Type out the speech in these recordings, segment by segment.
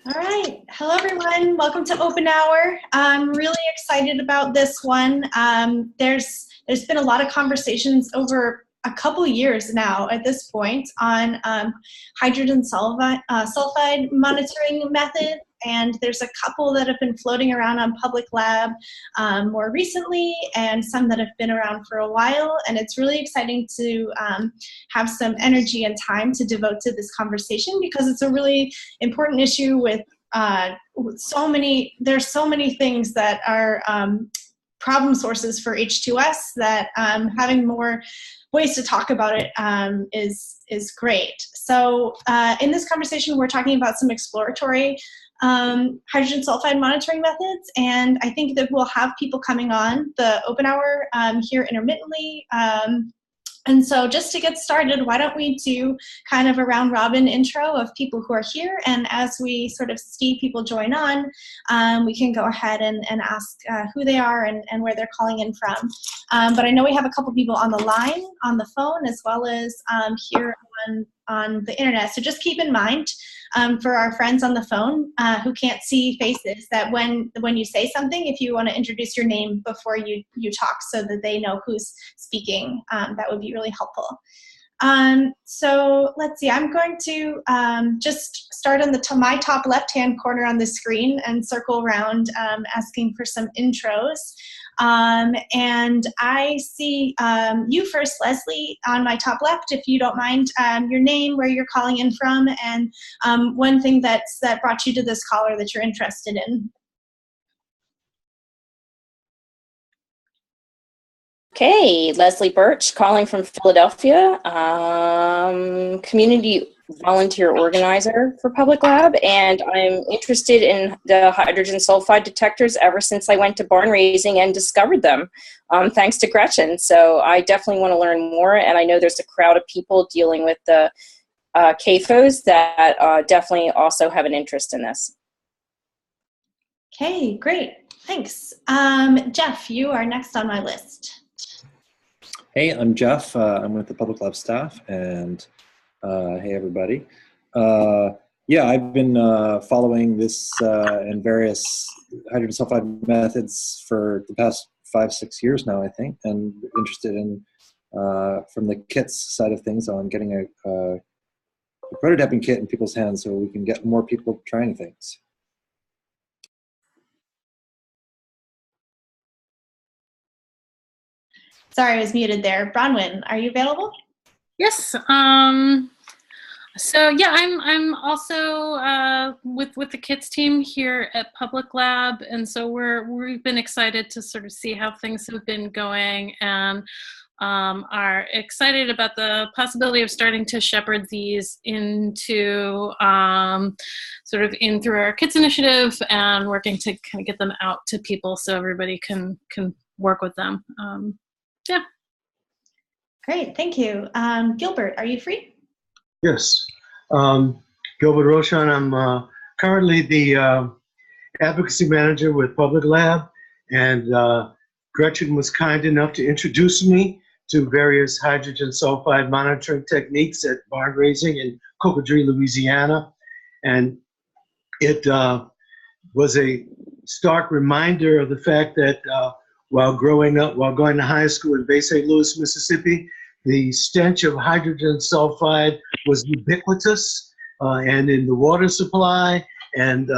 All right. Hello, everyone. Welcome to OpenHour. I'm really excited about this one. There's been a lot of conversations over a couple years now at this point on hydrogen sulfide monitoring method. And there's a couple that have been floating around on Public Lab more recently, and some that have been around for a while. And it's really exciting to have some energy and time to devote to this conversation, because it's a really important issue with there's so many things that are problem sources for H2S that having more ways to talk about it is great. So in this conversation, we're talking about some exploratory hydrogen sulfide monitoring methods, and I think that we'll have people coming on the OpenHour here intermittently. And so just to get started, why don't we do kind of a round robin intro of people who are here, and as we sort of see people join on, we can go ahead and ask who they are and where they're calling in from. But I know we have a couple people on the line, on the phone, as well as here on the internet. So just keep in mind for our friends on the phone who can't see faces, that when you say something, if you want to introduce your name before you talk so that they know who's speaking, that would be really helpful. So let's see, I'm going to just start on my top left-hand corner on the screen and circle around asking for some intros. And I see you first, Leslie, on my top left, if you don't mind, your name, where you're calling in from, and one thing that brought you to this caller that you're interested in. Okay, Leslie Birch, calling from Philadelphia, community volunteer organizer for Public Lab, and I'm interested in the hydrogen sulfide detectors ever since I went to barn raising and discovered them, thanks to Gretchen. So I definitely want to learn more, and I know there's a crowd of people dealing with the CAFOs that definitely also have an interest in this. Okay, great, thanks. Jeff, you are next on my list. Hey, I'm Jeff. I'm with the Public Lab staff, and hey, everybody. Yeah, I've been following this and various hydrogen sulfide methods for the past 5-6 years now, I think, and interested in, from the kits side of things, on getting a prototyping kit in people's hands so we can get more people trying things. Sorry, I was muted there. Bronwyn, are you available? Yes. So yeah, I'm also with the kids team here at Public Lab, and so we've been excited to sort of see how things have been going, and are excited about the possibility of starting to shepherd these into sort of in through our kids initiative, and working to kind of get them out to people so everybody can work with them. Yeah. Great, thank you. Gilbert, are you free? Yes. Gilbert Roshan. I'm currently the advocacy manager with Public Lab, and Gretchen was kind enough to introduce me to various hydrogen sulfide monitoring techniques at barn raising in Cocodrie, Louisiana. And it was a stark reminder of the fact that while going to high school in Bay St. Louis, Mississippi, the stench of hydrogen sulfide was ubiquitous and in the water supply, and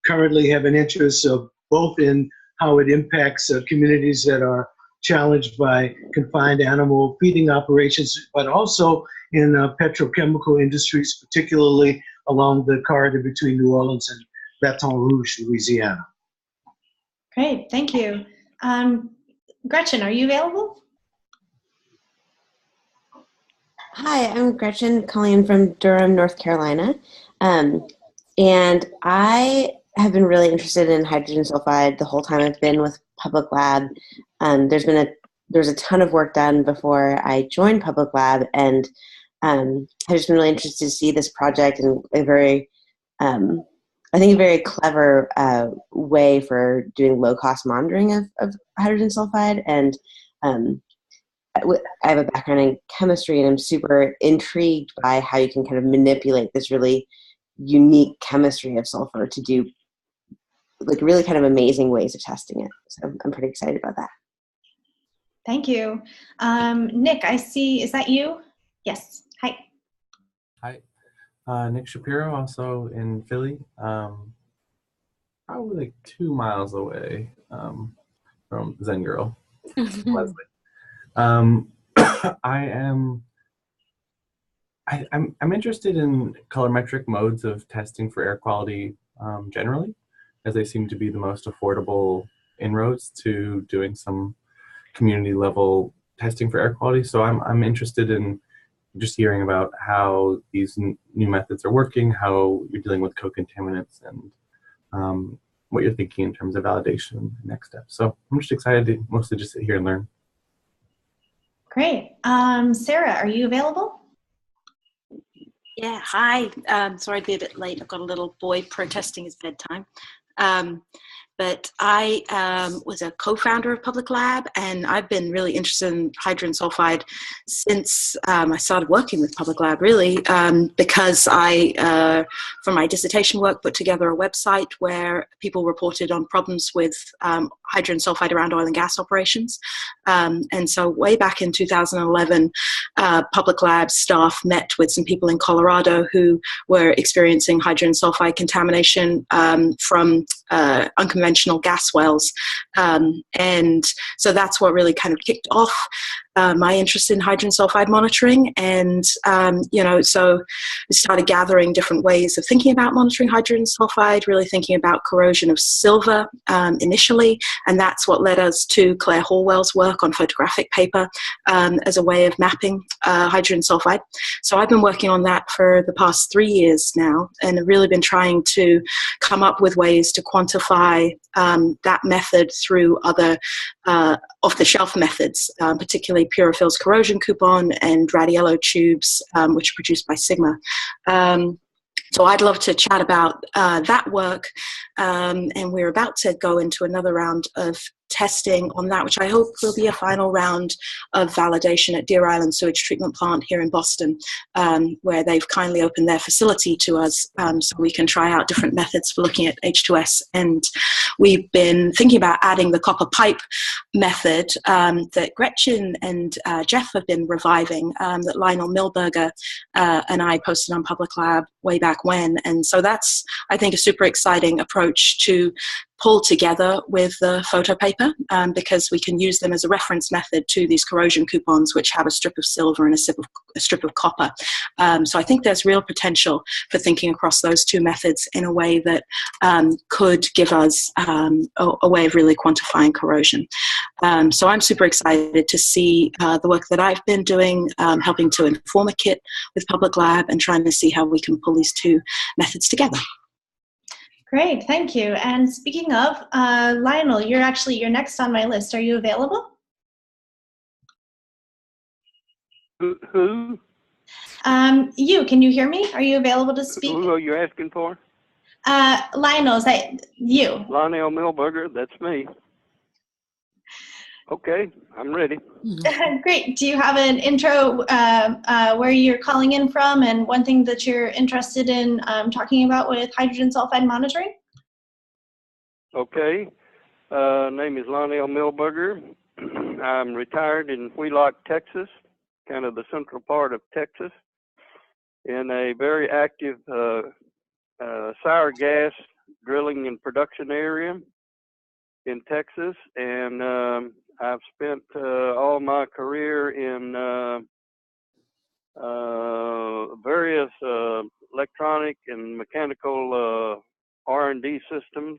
currently have an interest of both in how it impacts communities that are challenged by confined animal feeding operations, but also in petrochemical industries, particularly along the corridor between New Orleans and Baton Rouge, Louisiana. Great, thank you. Gretchen, are you available? Hi, I'm Gretchen Colleen from Durham, North Carolina. And I have been really interested in hydrogen sulfide the whole time I've been with Public Lab. There's a ton of work done before I joined Public Lab, and I've just been really interested to see this project in a very, I think, a very clever way for doing low-cost monitoring of hydrogen sulfide. And I have a background in chemistry, and I'm super intrigued by how you can kind of manipulate this really unique chemistry of sulfur to do like really kind of amazing ways of testing it. So I'm pretty excited about that. Thank you. Nick, I see, is that you? Yes, hi. Hi, Nick Shapiro, also in Philly, probably like 2 miles away from Zen Girl, Leslie. I'm interested in colorimetric modes of testing for air quality generally, as they seem to be the most affordable inroads to doing some community level testing for air quality. So I'm interested in just hearing about how these new methods are working, how you're dealing with co-contaminants, and what you're thinking in terms of validation and next steps. So I'm just excited to mostly just sit here and learn. Great. Sarah, are you available? Yeah, hi. Sorry to be a bit late. I've got a little boy protesting his bedtime. But I was a co-founder of Public Lab, and I've been really interested in hydrogen sulfide since I started working with Public Lab, really, because I, for my dissertation work, put together a website where people reported on problems with hydrogen sulfide around oil and gas operations. And so way back in 2011, Public Lab staff met with some people in Colorado who were experiencing hydrogen sulfide contamination from unconventional gas wells. And so that's what really kind of kicked off my interest in hydrogen sulfide monitoring. And, so we started gathering different ways of thinking about monitoring hydrogen sulfide, really thinking about corrosion of silver initially. And that's what led us to Claire Hallwell's work on photographic paper as a way of mapping hydrogen sulfide. So I've been working on that for the past 3 years now, and have really been trying to come up with ways to quantify that method through other off-the-shelf methods, particularly Purafil's corrosion coupon and Radiello tubes, which are produced by Sigma. So I'd love to chat about that work, and we're about to go into another round of testing on that, which I hope will be a final round of validation at Deer Island Sewage Treatment Plant here in Boston, where they've kindly opened their facility to us so we can try out different methods for looking at H2S. And we've been thinking about adding the copper pipe method that Gretchen and Jeff have been reviving, that Lionel Milberger and I posted on Public Lab way back when. And so that's, I think, a super exciting approach to pull together with the photo paper, because we can use them as a reference method to these corrosion coupons, which have a strip of silver and a strip of copper. So I think there's real potential for thinking across those two methods in a way that could give us a way of really quantifying corrosion. So I'm super excited to see the work that I've been doing, helping to inform a kit with Public Lab and trying to see how we can pull these two methods together. Great, thank you. And speaking of, Lionel, you're next on my list. Are you available? Who? You, can you hear me? Are you available to speak? Who are you asking for? Lionel, is that you? Lonnie Milberger, that's me. Okay, I'm ready. Great. Do you have an intro where you're calling in from and one thing that you're interested in talking about with hydrogen sulfide monitoring? Okay. Name is Lonnie Milberger. I'm retired in Wheelock, Texas, kind of the central part of Texas, in a very active sour gas drilling and production area in Texas. And I've spent all my career in various electronic and mechanical R&D systems,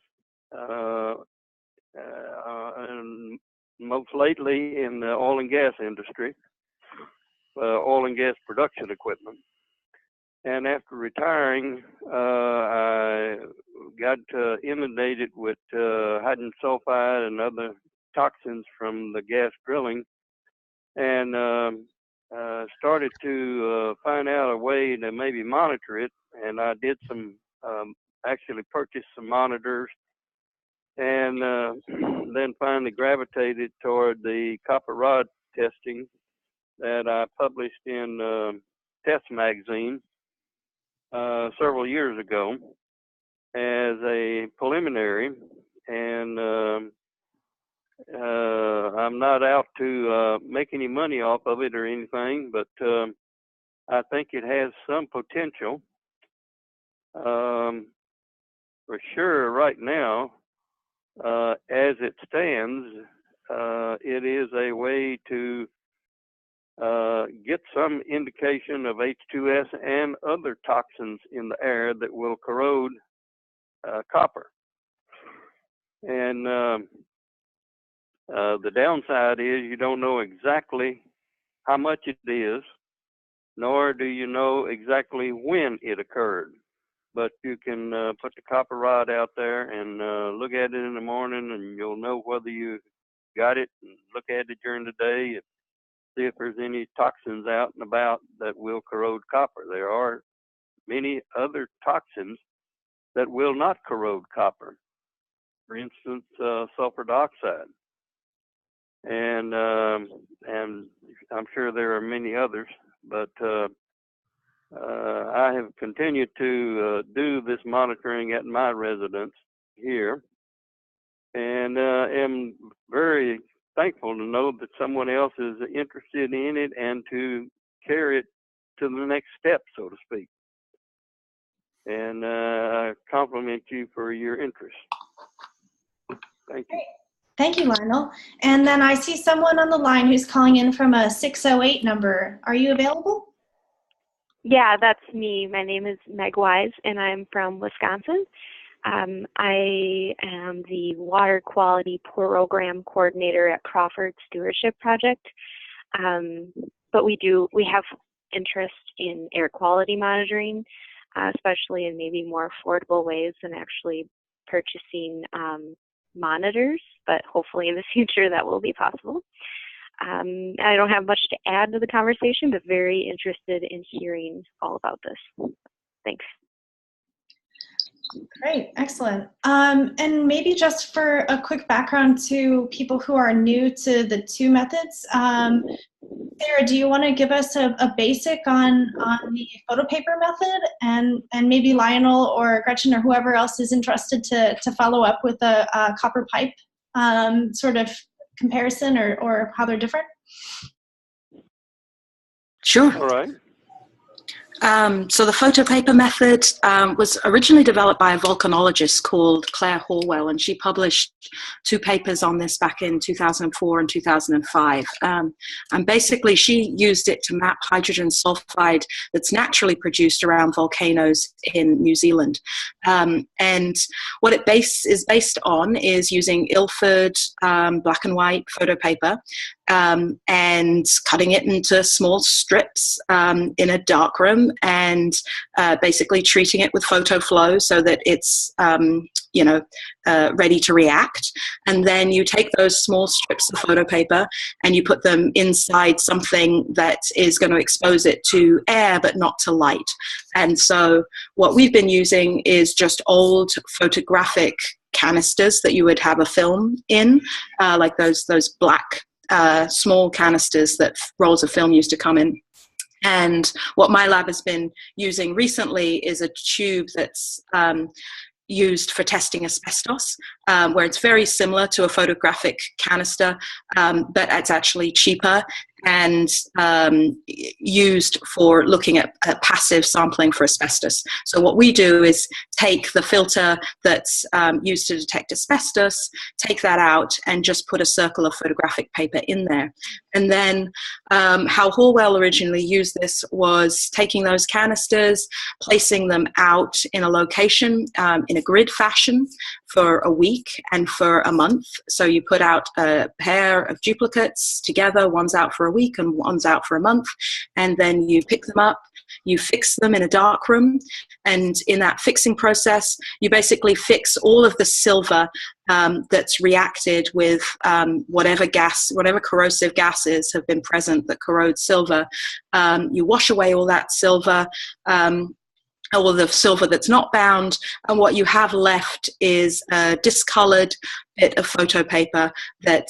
and most lately in the oil and gas industry, oil and gas production equipment. And after retiring, I got inundated with hydrogen sulfide and other toxins from the gas drilling, and started to find out a way to maybe monitor it. And I did some, actually purchased some monitors, and then finally gravitated toward the copper rod testing that I published in Test Magazine. several years ago as a preliminary, and I'm not out to make any money off of it or anything, but I think it has some potential. For sure, right now, as it stands, it is a way to get some indication of H2S and other toxins in the air that will corrode copper. And the downside is you don't know exactly how much it is, nor do you know exactly when it occurred. But you can put the copper rod out there and look at it in the morning, and you'll know whether you got it, and look at it during the day and see if there's any toxins out and about that will corrode copper. There are many other toxins that will not corrode copper. For instance, sulfur dioxide. And I'm sure there are many others, but I have continued to do this monitoring at my residence here, and am very thankful to know that someone else is interested in it and to carry it to the next step, so to speak. And I compliment you for your interest. Thank you. Thank you, Lionel. And then I see someone on the line who's calling in from a 608 number. Are you available? Yeah, that's me. My name is Meg Wise, and I'm from Wisconsin. I am the Water Quality Program Coordinator at Crawford Stewardship Project. But we have interest in air quality monitoring, especially in maybe more affordable ways than actually purchasing monitors, but hopefully in the future that will be possible. I don't have much to add to the conversation, but very interested in hearing all about this. Thanks. Great, excellent. And maybe just for a quick background to people who are new to the two methods, Sarah, do you want to give us a basic on the photo paper method, and maybe Lionel or Gretchen or whoever else is interested to follow up with a copper pipe sort of comparison or how they're different? Sure. All right. So the photo paper method was originally developed by a volcanologist called Claire Hallwell, and she published 2 papers on this back in 2004 and 2005. And basically she used it to map hydrogen sulfide that's naturally produced around volcanoes in New Zealand. And what it is based on is using Ilford black and white photo paper and cutting it into small strips in a darkroom, and basically treating it with photo flow so that it's ready to react. And then you take those small strips of photo paper and you put them inside something that is going to expose it to air but not to light. And so what we've been using is just old photographic canisters that you would have a film in, like those black small canisters that rolls of film used to come in. And what my lab has been using recently is a tube that's used for testing asbestos, where it's very similar to a photographic canister, but it's actually cheaper and used for looking at passive sampling for asbestos. So what we do is take the filter that's used to detect asbestos, take that out, and just put a circle of photographic paper in there. And then how Hallwell originally used this was taking those canisters, placing them out in a location in a grid fashion for a week and for a month. So you put out a pair of duplicates together, one's out for a week and one's out for a month, and then you pick them up, you fix them in a dark room, and in that fixing process you basically fix all of the silver that's reacted with whatever corrosive gases have been present that corrode silver. You wash away all that silver, all of the silver that's not bound, and what you have left is a discolored bit of photo paper that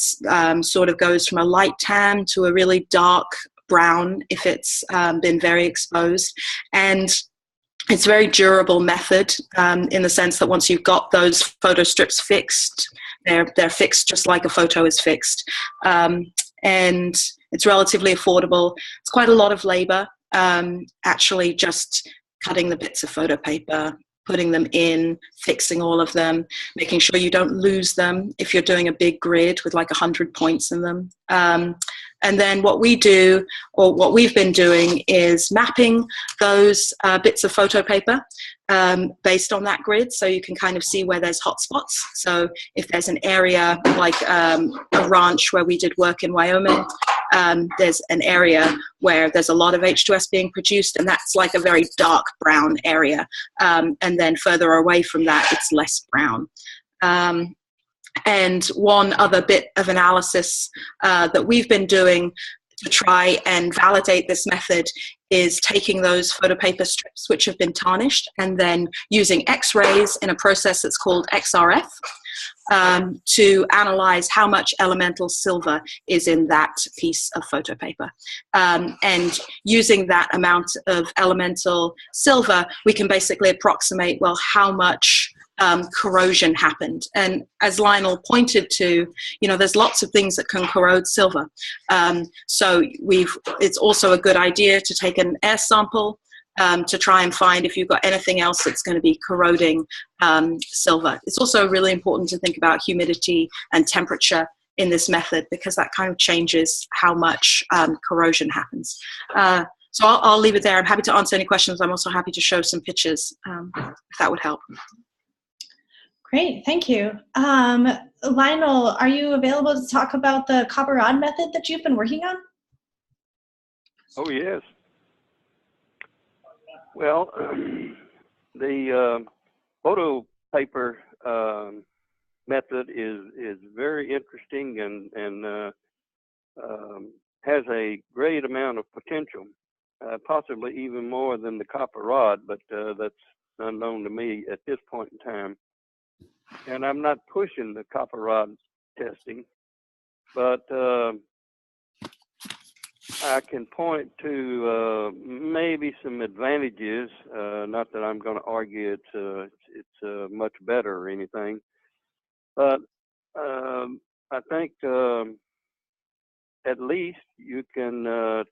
sort of goes from a light tan to a really dark brown if it's been very exposed. And it's a very durable method in the sense that once you've got those photo strips fixed, they're fixed just like a photo is fixed. And it's relatively affordable. It's quite a lot of labor, actually just cutting the bits of photo paper, putting them in, fixing all of them, making sure you don't lose them if you're doing a big grid with like 100 points in them. And then what we do, or what we've been doing, is mapping those bits of photo paper based on that grid, so you can kind of see where there's hotspots. So if there's an area like a ranch where we did work in Wyoming, there's an area where there's a lot of H2S being produced, and that's like a very dark brown area. And then further away from that, it's less brown. And one other bit of analysis that we've been doing to try and validate this method is taking those photo paper strips which have been tarnished and then using X-rays in a process that's called XRF to analyze how much elemental silver is in that piece of photo paper. And using that amount of elemental silver, we can basically approximate, well, how much corrosion happened. And as Lionel pointed to, you know, there's lots of things that can corrode silver. So it's also a good idea to take an air sample to try and find if you've got anything else that's going to be corroding silver. It's also really important to think about humidity and temperature in this method, because that kind of changes how much corrosion happens. So I'll leave it there. I'm happy to answer any questions. I'm also happy to show some pictures if that would help. Great, thank you. Lionel, are you available to talk about the copper rod method that you've been working on? Oh, yes. Well, the photo paper method is very interesting and has a great amount of potential, possibly even more than the copper rod, but that's unknown to me at this point in time. And I'm not pushing the copper rod testing, but I can point to maybe some advantages. Not that I'm going to argue it's much better or anything, but I think at least you can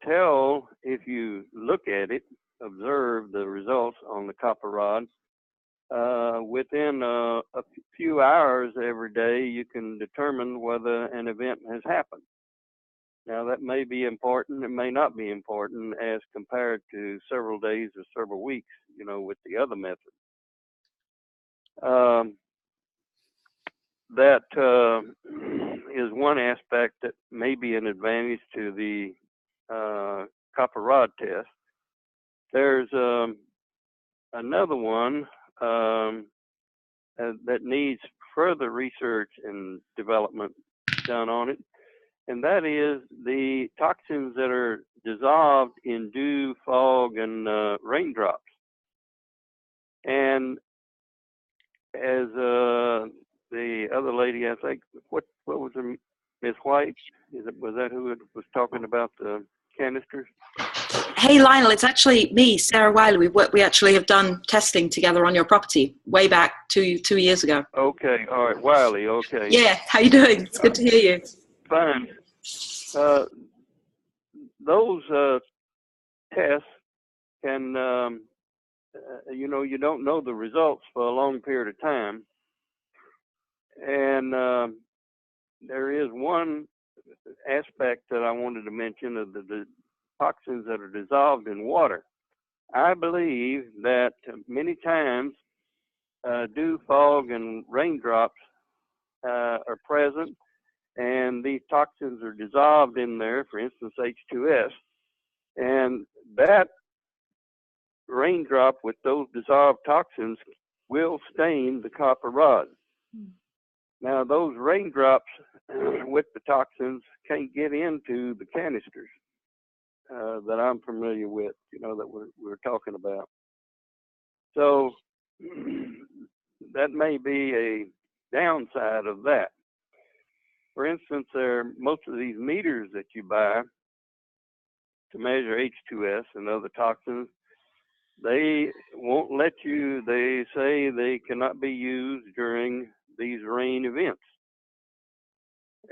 tell if you look at it, observe the results on the copper rod. Within a few hours every day, you can determine whether an event has happened. Now, that may be important, it may not be important as compared to several days or several weeks, you know, with the other method. That is one aspect that may be an advantage to the copper rod test. There's another one that needs further research and development done on it, and that is the toxins that are dissolved in dew, fog, and raindrops. And as the other lady, I think, what was her, Miss White? Was that who was talking about the canisters? Hey, Lionel, it's actually me, Sarah Wylie. We actually have done testing together on your property way back two years ago. Okay, all right, Wylie, okay. Yeah, how you doing? It's good to hear you. Fine. Those tests can, you know, you don't know the results for a long period of time. And there is one aspect that I wanted to mention of the toxins that are dissolved in water. I believe that many times dew, fog, and raindrops are present, and these toxins are dissolved in there, for instance, H2S, and that raindrop with those dissolved toxins will stain the copper rod. Now, those raindrops with the toxins can't get into the canisters that I'm familiar with, you know, that we're talking about. So that may be a downside of that. For instance, most of these meters that you buy to measure H2S and other toxins, they won't let you, they say they cannot be used during these rain events.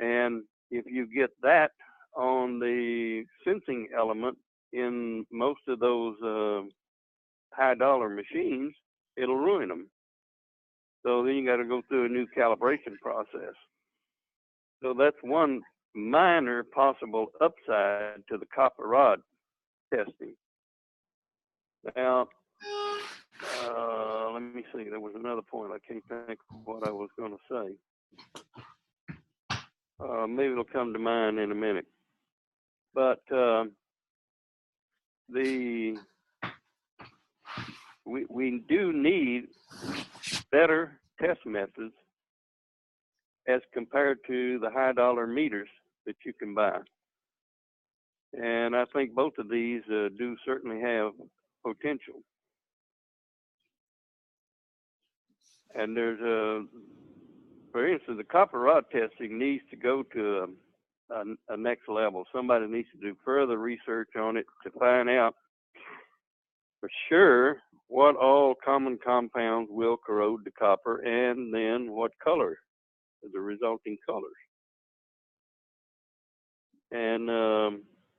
And if you get that on the sensing element in most of those high dollar machines, it'll ruin them. So then you got to go through a new calibration process. So that's one minor possible upside to the copper rod testing. Now, let me see, there was another point. I can't think of what I was going to say. Maybe it'll come to mind in a minute. But we do need better test methods as compared to the high dollar meters that you can buy. And I think both of these do certainly have potential. And there's for instance, the copper rod testing needs to go to a next level. Somebody needs to do further research on it to find out for sure what all common compounds will corrode the copper, and then what color, the resulting colors. And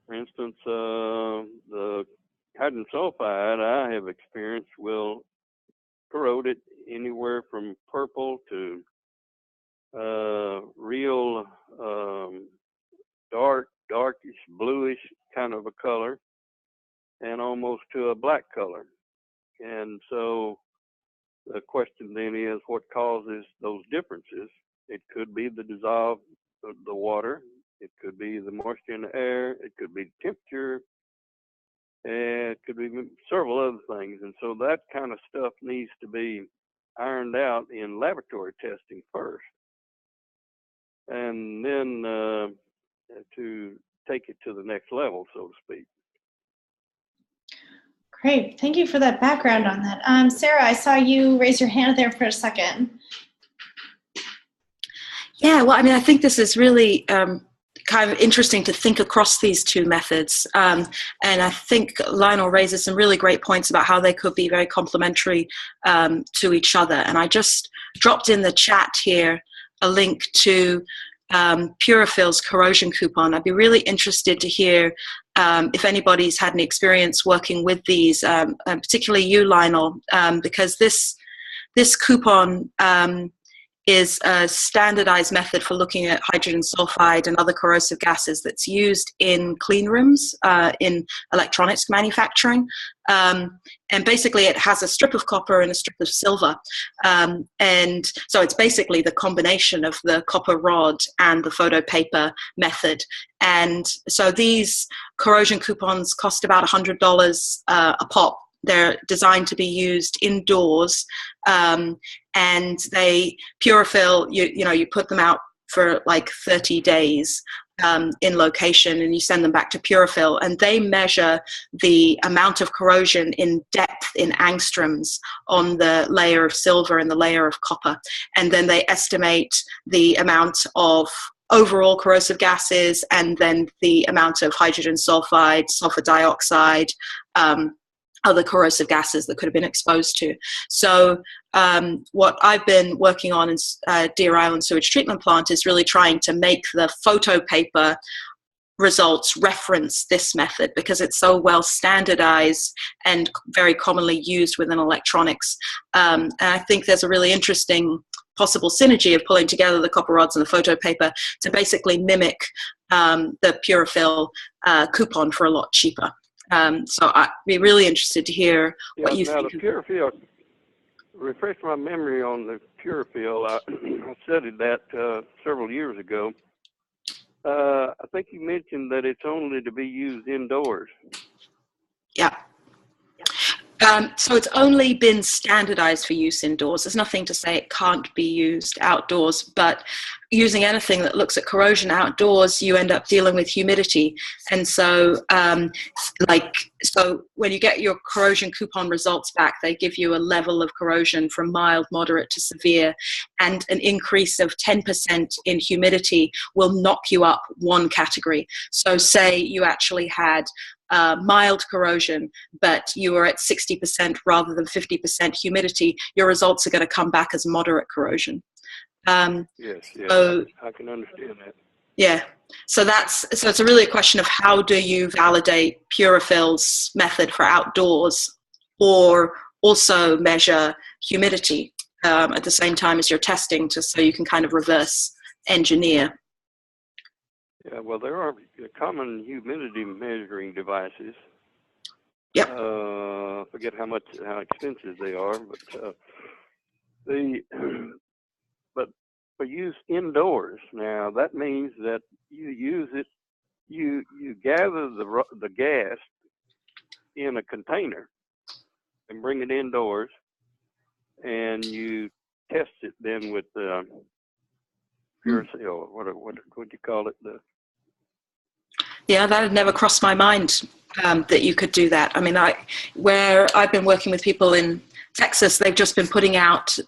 for instance, the hydrogen sulfide I have experienced will corrode it anywhere from purple to real darkish, bluish kind of a color, and almost to a black color. And so the question then is, what causes those differences? It could be the dissolve of the water, it could be the moisture in the air, it could be temperature, and it could be several other things. And so that kind of stuff needs to be ironed out in laboratory testing first, and then to take it to the next level, so to speak. Great, thank you for that background on that. Sarah, I saw you raise your hand there for a second. Yeah, well, I mean, I think this is really kind of interesting to think across these two methods. And I think Lionel raises some really great points about how they could be very complementary to each other. And I just dropped in the chat here a link to Purafil's corrosion coupon. I'd be really interested to hear if anybody's had any experience working with these, particularly you, Lionel, because this coupon is a standardized method for looking at hydrogen sulfide and other corrosive gases that's used in clean rooms in electronics manufacturing. And basically it has a strip of copper and a strip of silver. And so it's basically the combination of the copper rod and the photo paper method. And so these corrosion coupons cost about $100 a pop. They're designed to be used indoors, and they Purafil, you put them out for like 30 days in location, and you send them back to Purafil, and they measure the amount of corrosion in depth in angstroms on the layer of silver and the layer of copper, and then they estimate the amount of overall corrosive gases, and then the amount of hydrogen sulfide, sulfur dioxide, other corrosive gases that could have been exposed to. So what I've been working on in Deer Island Sewage Treatment Plant is really trying to make the photo paper results reference this method, because it's so well standardized and very commonly used within electronics. And I think there's a really interesting possible synergy of pulling together the copper rods and the photo paper to basically mimic the Purafil coupon for a lot cheaper. So I'd be really interested to hear what you think. The Purafil, refresh my memory on the Purafil. I studied that several years ago. I think you mentioned that it's only to be used indoors. Yeah. So it's only been standardized for use indoors. There's nothing to say it can't be used outdoors, but using anything that looks at corrosion outdoors, you end up dealing with humidity. And so, so when you get your corrosion coupon results back, they give you a level of corrosion from mild, moderate to severe, and an increase of 10% in humidity will knock you up one category. So say you actually had mild corrosion, but you are at 60% rather than 50% humidity, your results are going to come back as moderate corrosion. Yes, So, I can understand that. Yeah, so it's really a question of how do you validate Purafill's method for outdoors, or also measure humidity at the same time as you're testing, just so you can kind of reverse engineer. Yeah, well, there are common humidity measuring devices. Yep. Forget how expensive they are, but for use indoors. Now that means that you use it. You gather the gas in a container and bring it indoors, and you test it then with Puracell. What do you call it? Yeah, that had never crossed my mind that you could do that. I mean, where I've been working with people in Texas, they've just been putting out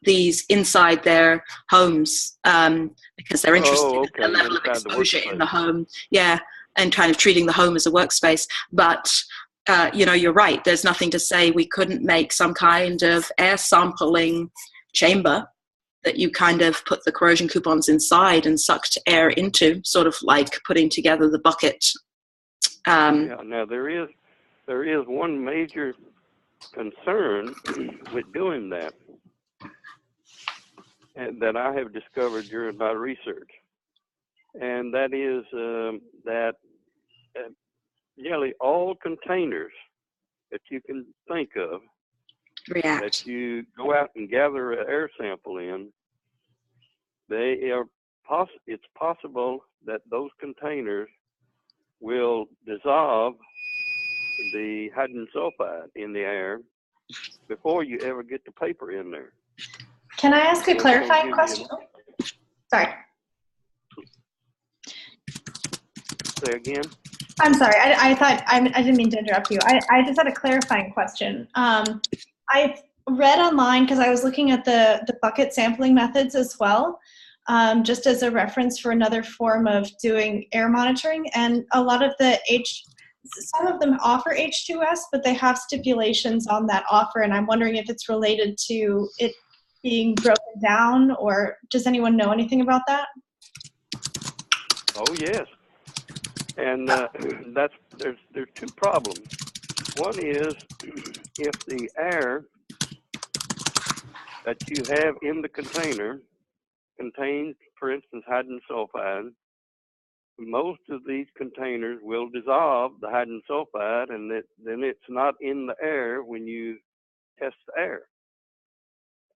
these inside their homes because they're interested in the level of exposure in the home. Yeah, and kind of treating the home as a workspace. But you're right. There's nothing to say we couldn't make some kind of air sampling chamber that you kind of put the corrosion coupons inside and sucked air into, sort of like putting together the bucket. Yeah, now there is one major concern with doing that, and that I have discovered during my research, and that is that nearly all containers that you can think of react. That you go out and gather an air sample in, it's possible that those containers will dissolve the hydrogen sulfide in the air before you ever get the paper in there. Can I ask a clarifying question? Sorry. Say again? I'm sorry. I didn't mean to interrupt you. I just had a clarifying question. I've read online, because I was looking at the bucket sampling methods as well, just as a reference for another form of doing air monitoring. And a lot of some of them offer H2S, but they have stipulations on that offer. And I'm wondering if it's related to it being broken down, or does anyone know anything about that? Oh, yes. And there's two problems. One is if the air that you have in the container contains, for instance, hydrogen sulfide, most of these containers will dissolve the hydrogen sulfide, and then it's not in the air when you test the air.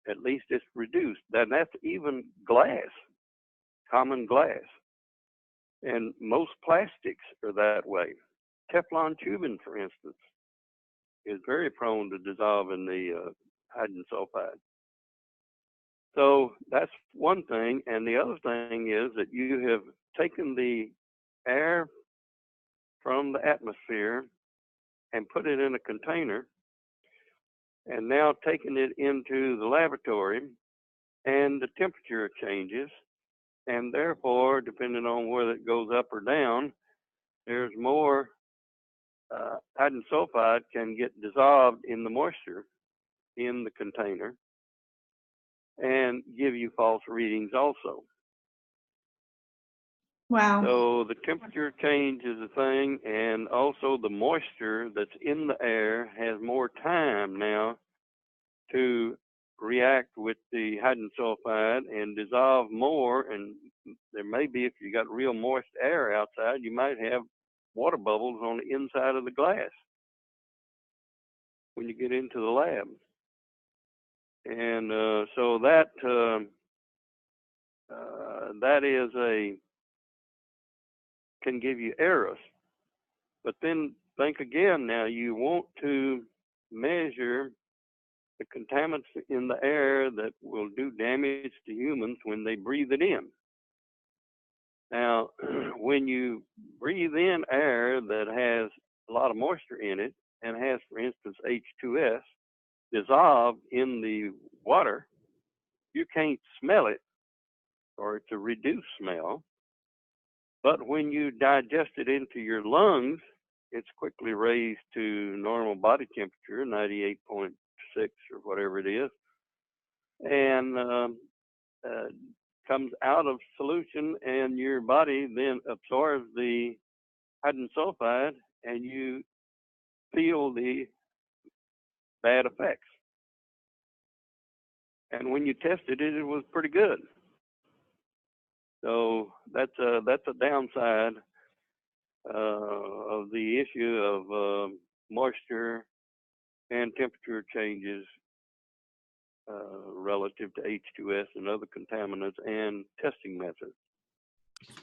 At least it's reduced. Then that's even glass, common glass. And most plastics are that way. Teflon tubing, for instance, is very prone to dissolving the hydrogen sulfide. So that's one thing. And the other thing is that you have taken the air from the atmosphere and put it in a container, and now taken it into the laboratory, and the temperature changes, and therefore, depending on whether it goes up or down, there's more hydrogen sulfide can get dissolved in the moisture in the container and give you false readings also. Wow. So the temperature change is a thing, and also the moisture that's in the air has more time now to react with the hydrogen sulfide and dissolve more. And there may be, if you got real moist air outside, you might have water bubbles on the inside of the glass when you get into the lab. And so that can give you errors. But then think again now, you want to measure the contaminants in the air that will do damage to humans when they breathe it in. Now, when you breathe in air that has a lot of moisture in it and has, for instance, H2S dissolved in the water, you can't smell it, or it's a reduced smell. But when you digest it into your lungs, it's quickly raised to normal body temperature, 98.6 or whatever it is, and comes out of solution, and your body then absorbs the hydrogen sulfide, and you feel the bad effects. And when you tested it, it was pretty good. So that's a downside of the issue of moisture and temperature changes relative to H2S and other contaminants and testing methods.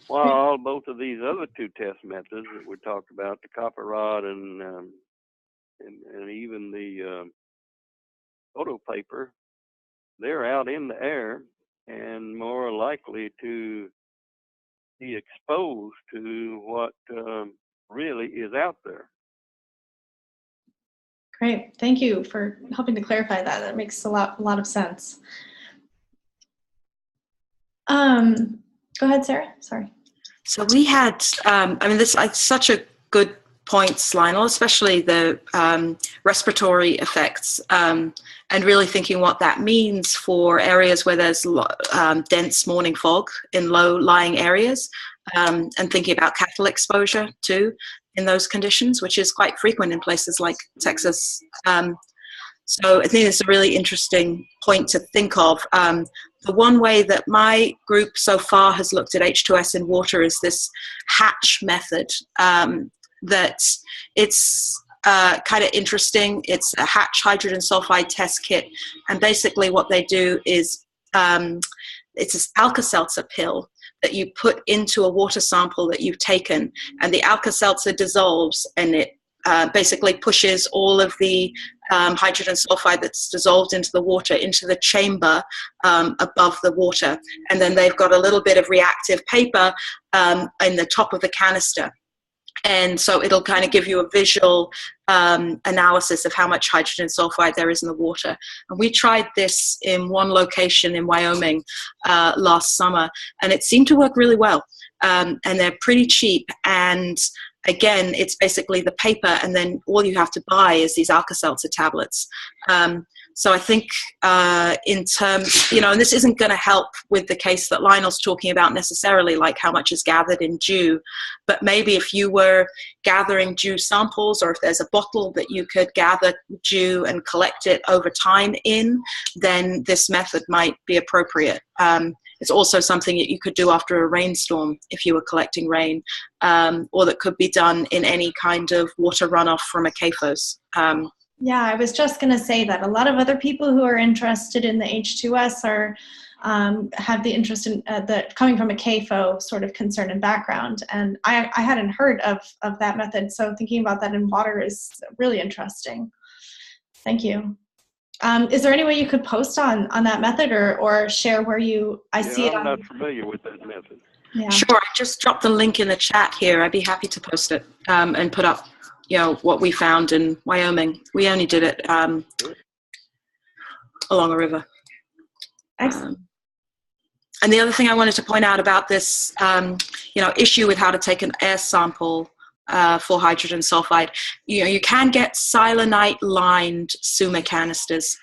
While both of these other two test methods that we talked about, the copper rod and even the photo paper, they're out in the air and more likely to be exposed to what really is out there. Great, thank you for helping to clarify that. That makes a lot of sense. Go ahead, Sarah, sorry. So we had, I mean, this is such a good points, Lionel, especially the respiratory effects, and really thinking what that means for areas where there's dense morning fog in low-lying areas, and thinking about cattle exposure too in those conditions, which is quite frequent in places like Texas. So I think it's a really interesting point to think of. The one way that my group so far has looked at H2S in water is this hatch method. That it's kind of interesting. It's a hatch hydrogen sulfide test kit, and basically what they do is it's this Alka-Seltzer pill that you put into a water sample that you've taken, and the Alka-Seltzer dissolves, and it basically pushes all of the hydrogen sulfide that's dissolved into the water into the chamber above the water, and then they've got a little bit of reactive paper in the top of the canister. And so it'll kind of give you a visual analysis of how much hydrogen sulfide there is in the water. And we tried this in one location in Wyoming last summer, and it seemed to work really well. And they're pretty cheap. And again, it's basically the paper, and then all you have to buy is these Alka-Seltzer tablets. So I think in terms, and this isn't going to help with the case that Lionel's talking about necessarily, like how much is gathered in dew, but maybe if you were gathering dew samples, or if there's a bottle that you could gather dew and collect it over time in, then this method might be appropriate. It's also something that you could do after a rainstorm if you were collecting rain, or that could be done in any kind of water runoff from a CAFOs. Yeah, I was just going to say that a lot of other people who are interested in the H2S are have the interest in coming from a CAFO sort of concern and background, and I hadn't heard of that method. So thinking about that in water is really interesting. Thank you. Is there any way you could post on that method, or share where I see it? I'm not familiar with that method. Yeah. Sure, I just dropped the link in the chat here. I'd be happy to post it and put up what we found in Wyoming. We only did it along a river. Excellent. And the other thing I wanted to point out about this, issue with how to take an air sample for hydrogen sulfide, you can get silanite-lined Suma canisters,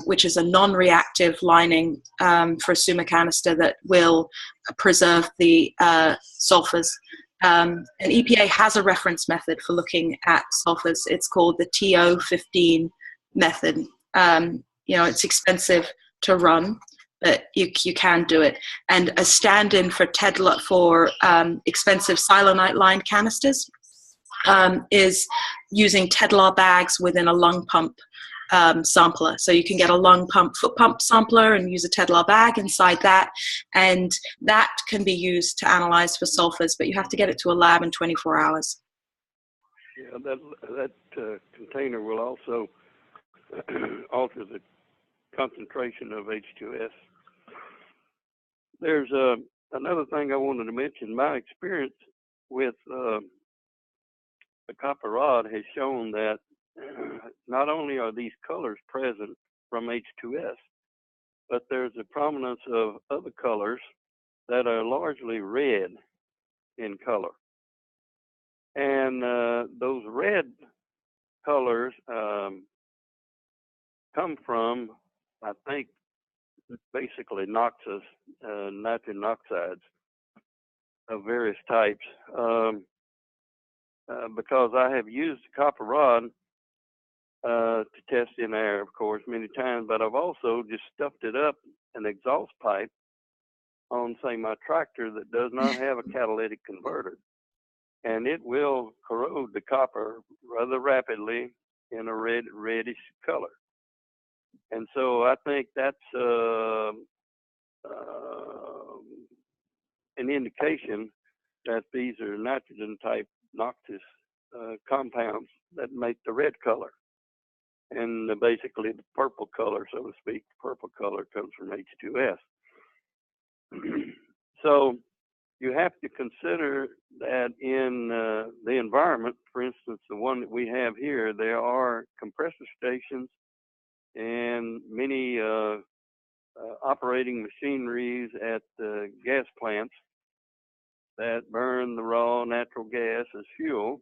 which is a non-reactive lining for a Suma canister that will preserve the sulfurs. And EPA has a reference method for looking at sulfurs. It's called the TO15 method. It's expensive to run, but you can do it. And a stand-in for expensive silanite-lined canisters is using Tedlar bags within a lung pump sampler. So you can get a lung pump, foot pump sampler and use a Tedlar bag inside that, and that can be used to analyze for sulfurs, but you have to get it to a lab in 24 hours. Yeah, that container will also alter the concentration of H2S. There's another thing I wanted to mention. My experience with the copper rod has shown that not only are these colors present from H2S, but there's a prominence of other colors that are largely red in color. And those red colors come from, I think, basically noxus, nitrogen oxides of various types. Because I have used copper rod to test in air, of course, many times, but I've also just stuffed it up an exhaust pipe on, say, my tractor that does not have a catalytic converter. And it will corrode the copper rather rapidly in a reddish color. And so I think that's an indication that these are nitrogen type noxious compounds that make the red color. And basically the purple color, so to speak, purple color comes from H2S. So you have to consider that in the environment, for instance, the one that we have here, there are compressor stations and many operating machineries at gas plants that burn the raw natural gas as fuel,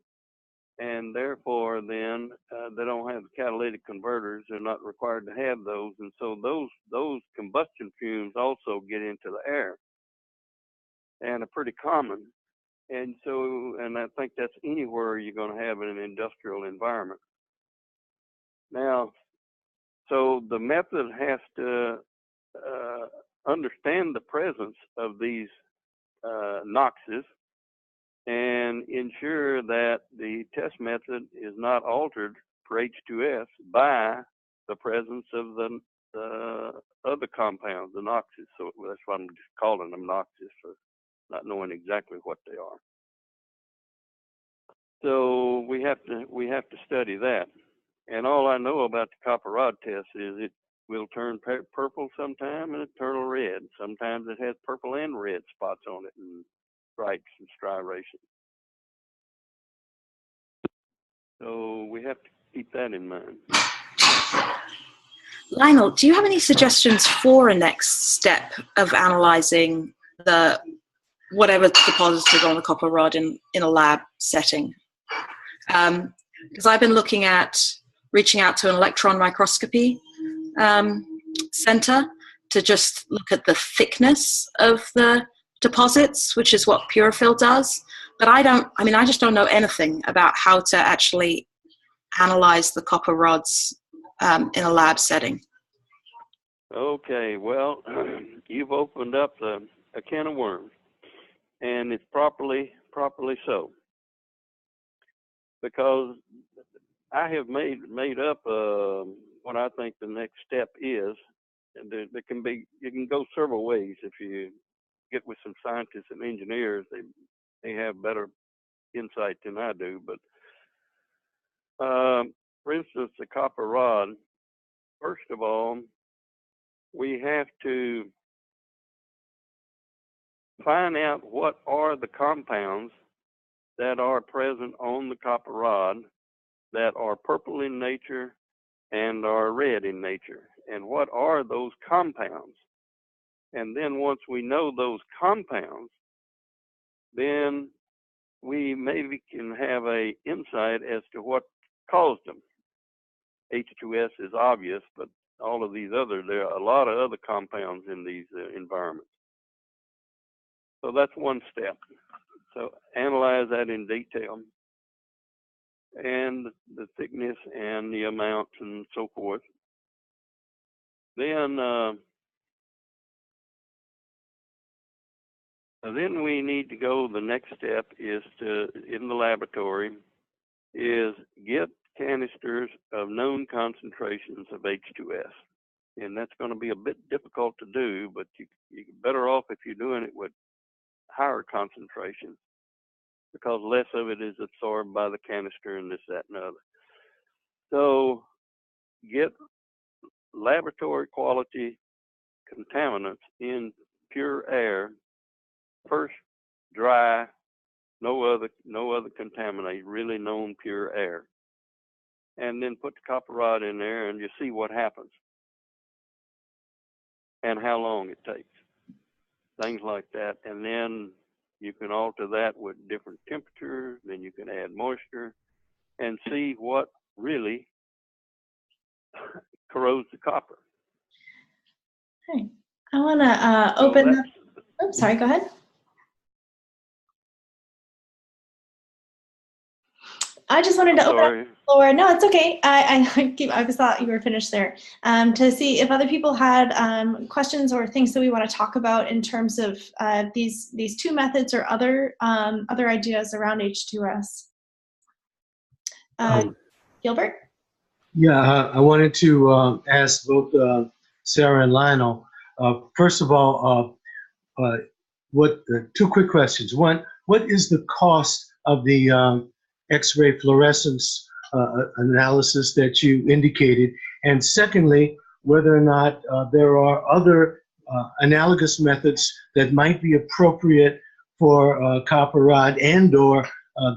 and therefore then they don't have catalytic converters. They're not required to have those, and so those combustion fumes also get into the air and are pretty common. And so, and I think that's anywhere you're going to have in an industrial environment. Now, so the method has to understand the presence of these noxes and ensure that the test method is not altered for H2S by the presence of the other compounds, the noxes. So that's why I'm just calling them noxes, for not knowing exactly what they are. So we have to study that. And all I know about the copper rod test is it will turn purple sometime and it turn red. Sometimes it has purple and red spots on it and stripes and striations. So we have to keep that in mind. Lionel, do you have any suggestions for a next step of analyzing the whatever deposits are on the copper rod in a lab setting? Because I've been looking at reaching out to an electron microscopy center to just look at the thickness of the deposits, which is what Purafil does. But I just don't know anything about how to actually analyze the copper rods in a lab setting. Okay, well, you've opened up a can of worms, and it's properly so. Because I have made up what I think the next step is. And there can be, you can go several ways. If you get with some scientists and engineers, they have better insight than I do. But for instance, the copper rod, first of all, we have to find out what are the compounds that are present on the copper rod that are purple in nature and are red in nature. And what are those compounds? And then once we know those compounds, then we maybe can have a insight as to what caused them. H2S is obvious, but all of these there are a lot of other compounds in these environments. So that's one step. So analyze that in detail, and the thickness and the amounts and so forth. Then we need to go, the next step is to, in the laboratory, is get canisters of known concentrations of H2S. And that's going to be a bit difficult to do, but you're better off if you're doing it with higher concentrations, because less of it is absorbed by the canister and this, that, and other. So get laboratory quality contaminants in pure air, first dry, no other contaminate, really known pure air. And then put the copper rod in there and you see what happens and how long it takes, things like that. And then You can alter that with different temperatures, then you can add moisture and see what really corrodes the copper. Okay. I want to open So up. Oops, sorry, go ahead. I just wanted to open up the floor. No, it's okay. I just thought you were finished there. To see if other people had questions or things that we want to talk about in terms of these two methods or other ideas around H2S. Gilbert? Yeah, I wanted to ask both Sarah and Lionel. First of all, two quick questions. One, what is the cost of the X-ray fluorescence analysis that you indicated? And secondly, whether or not there are other analogous methods that might be appropriate for copper rod and/or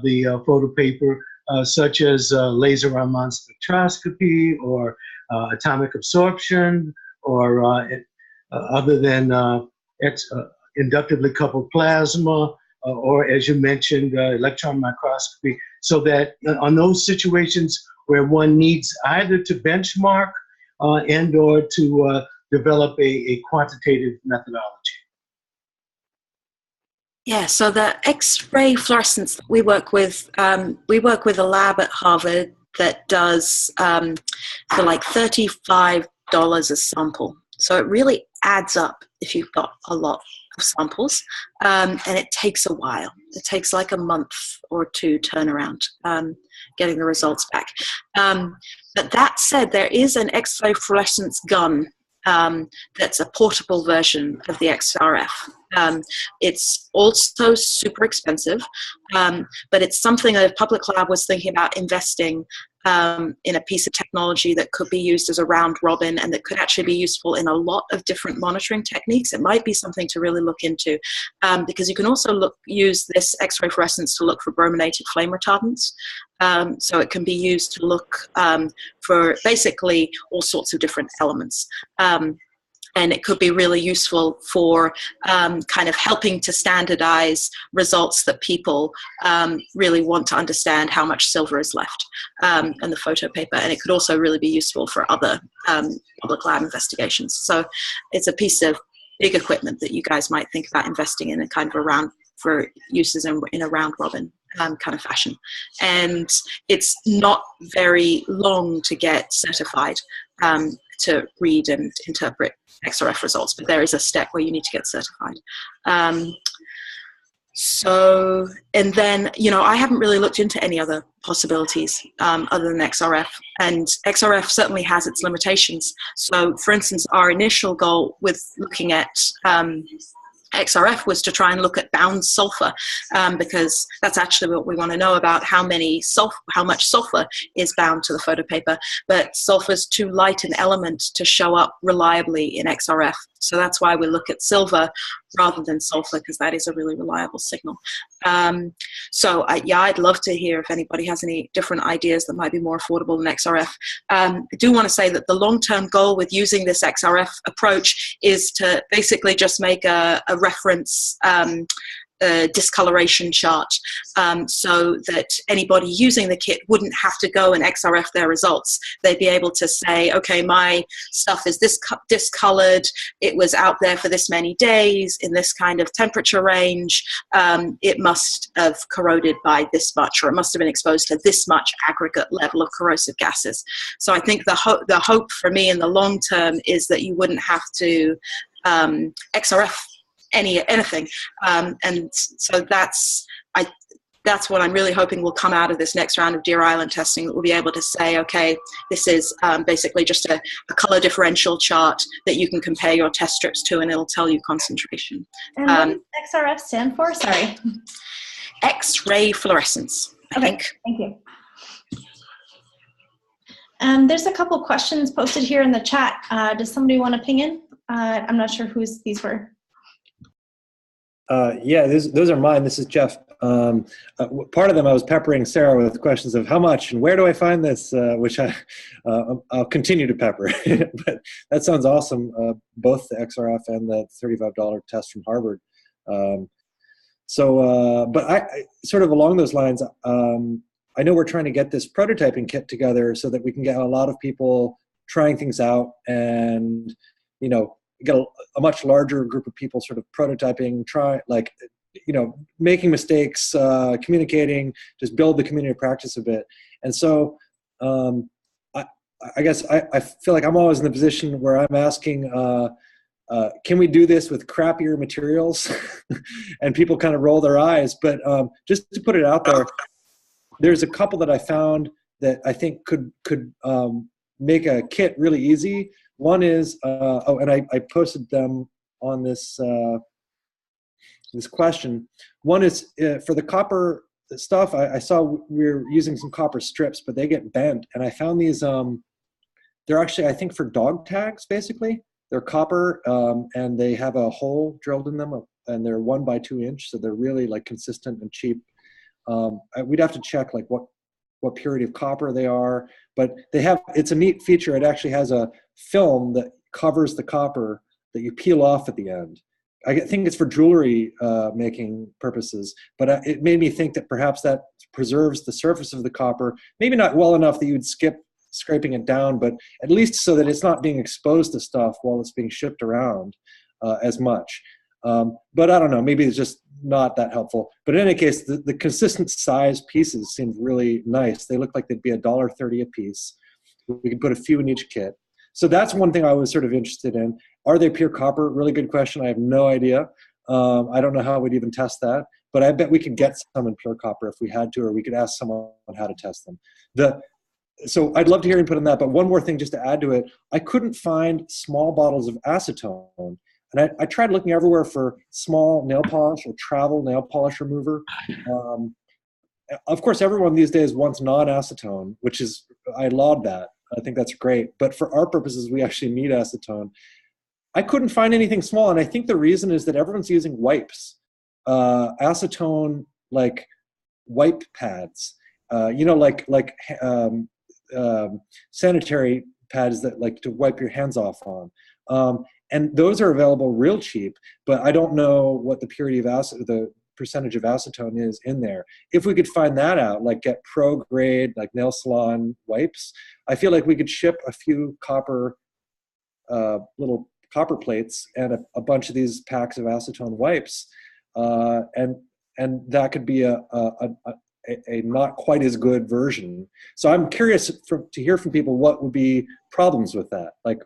the photo paper, such as laser Raman spectroscopy or atomic absorption, or other than inductively coupled plasma, or as you mentioned, electron microscopy, so that on those situations where one needs either to benchmark and/or to develop a quantitative methodology. Yeah, so the X-ray fluorescence we work with a lab at Harvard that does for like $35 a sample. So it really adds up if you've got a lot of samples, and it takes a while. It takes like a month or two turnaround getting the results back. But that said, there is an X-ray fluorescence gun that's a portable version of the XRF. It's also super expensive, but it's something that Public Lab was thinking about investing in a piece of technology that could be used as a round robin and that could actually be useful in a lot of different monitoring techniques. It might be something to really look into, because you can also use this X-ray fluorescence to look for brominated flame retardants. So it can be used to look for basically all sorts of different elements. And it could be really useful for kind of helping to standardize results that people really want to understand how much silver is left in the photo paper. And it could also really be useful for other public lab investigations. So it's a piece of big equipment that you guys might think about investing in a kind of for uses in a round robin kind of fashion. And it's not very long to get certified to read and interpret XRF results, but there is a step where you need to get certified. And then, I haven't really looked into any other possibilities other than XRF, and XRF certainly has its limitations. So, for instance, our initial goal with looking at XRF was to try and look at bound sulfur, because that's actually what we want to know about, how much sulfur is bound to the photopaper. But sulfur is too light an element to show up reliably in XRF. So that's why we look at silver rather than sulfur, because that is a really reliable signal. I'd love to hear if anybody has any different ideas that might be more affordable than XRF. I do want to say that the long-term goal with using this XRF approach is to basically just make a reference discoloration chart, so that anybody using the kit wouldn't have to go and XRF their results. They'd be able to say, okay, my stuff is this discolored, it was out there for this many days in this kind of temperature range, it must have corroded by this much, or it must have been exposed to this much aggregate level of corrosive gases. So I think the hope for me in the long term is that you wouldn't have to XRF anything, and so that's what I'm really hoping will come out of this next round of Deer Island testing, that we'll be able to say, okay, this is basically just a color differential chart that you can compare your test strips to, and it'll tell you concentration. And what does XRF stand for? Sorry. X-ray fluorescence, I think. Thank you. There's a couple questions posted here in the chat. Does somebody want to ping in? I'm not sure whose these were. Yeah, those are mine. This is Jeff. Part of them I was peppering Sarah with questions of how much and where do I find this, which I'll continue to pepper. But that sounds awesome, both the XRF and the $35 test from Harvard. So, but I sort of along those lines, I know we're trying to get this prototyping kit together so that we can get a lot of people trying things out, and get a much larger group of people sort of prototyping, making mistakes, communicating, just build the community of practice a bit. And so I guess I feel like I'm always in the position where I'm asking, can we do this with crappier materials? And people kind of roll their eyes. But just to put it out there, there's a couple that I found that I think could make a kit really easy. One is, and I posted them on this this question. One is for the copper stuff. I saw we're using some copper strips, but they get bent, and I found these. They're actually, I think, for dog tags. Basically, they're copper, and they have a hole drilled in them, and they're 1 by 2 inch, so they're really like consistent and cheap. We'd have to check like what purity of copper they are, but they have, it's a neat feature. It actually has a film that covers the copper that you peel off at the end. I think it's for jewelry making purposes, but it made me think that perhaps that preserves the surface of the copper, maybe not well enough that you would skip scraping it down, but at least so that it's not being exposed to stuff while it's being shipped around as much. But I don't know, maybe it's just not that helpful. But in any case, the consistent size pieces seemed really nice. They looked like they'd be $1.30 a piece. We could put a few in each kit. So that's one thing I was sort of interested in. Are they pure copper? Really good question. I have no idea. I don't know how we'd even test that, but I bet we could get some in pure copper if we had to, or we could ask someone how to test them. So I'd love to hear input on that, but one more thing just to add to it. I couldn't find small bottles of acetone. And I tried looking everywhere for small nail polish or travel nail polish remover. Of course, everyone these days wants non-acetone, which is, I laud that. I think that's great. But for our purposes, we actually need acetone. I couldn't find anything small, and I think the reason is that everyone's using wipes. Acetone, like wipe pads, sanitary pads that like to wipe your hands off on. And those are available real cheap, but I don't know what the purity of the percentage of acetone is in there. If we could find that out, like get pro grade, like nail salon wipes, I feel like we could ship a few copper, little copper plates and a bunch of these packs of acetone wipes. And that could be a not quite as good version. So I'm curious to hear from people what would be problems with that. Like,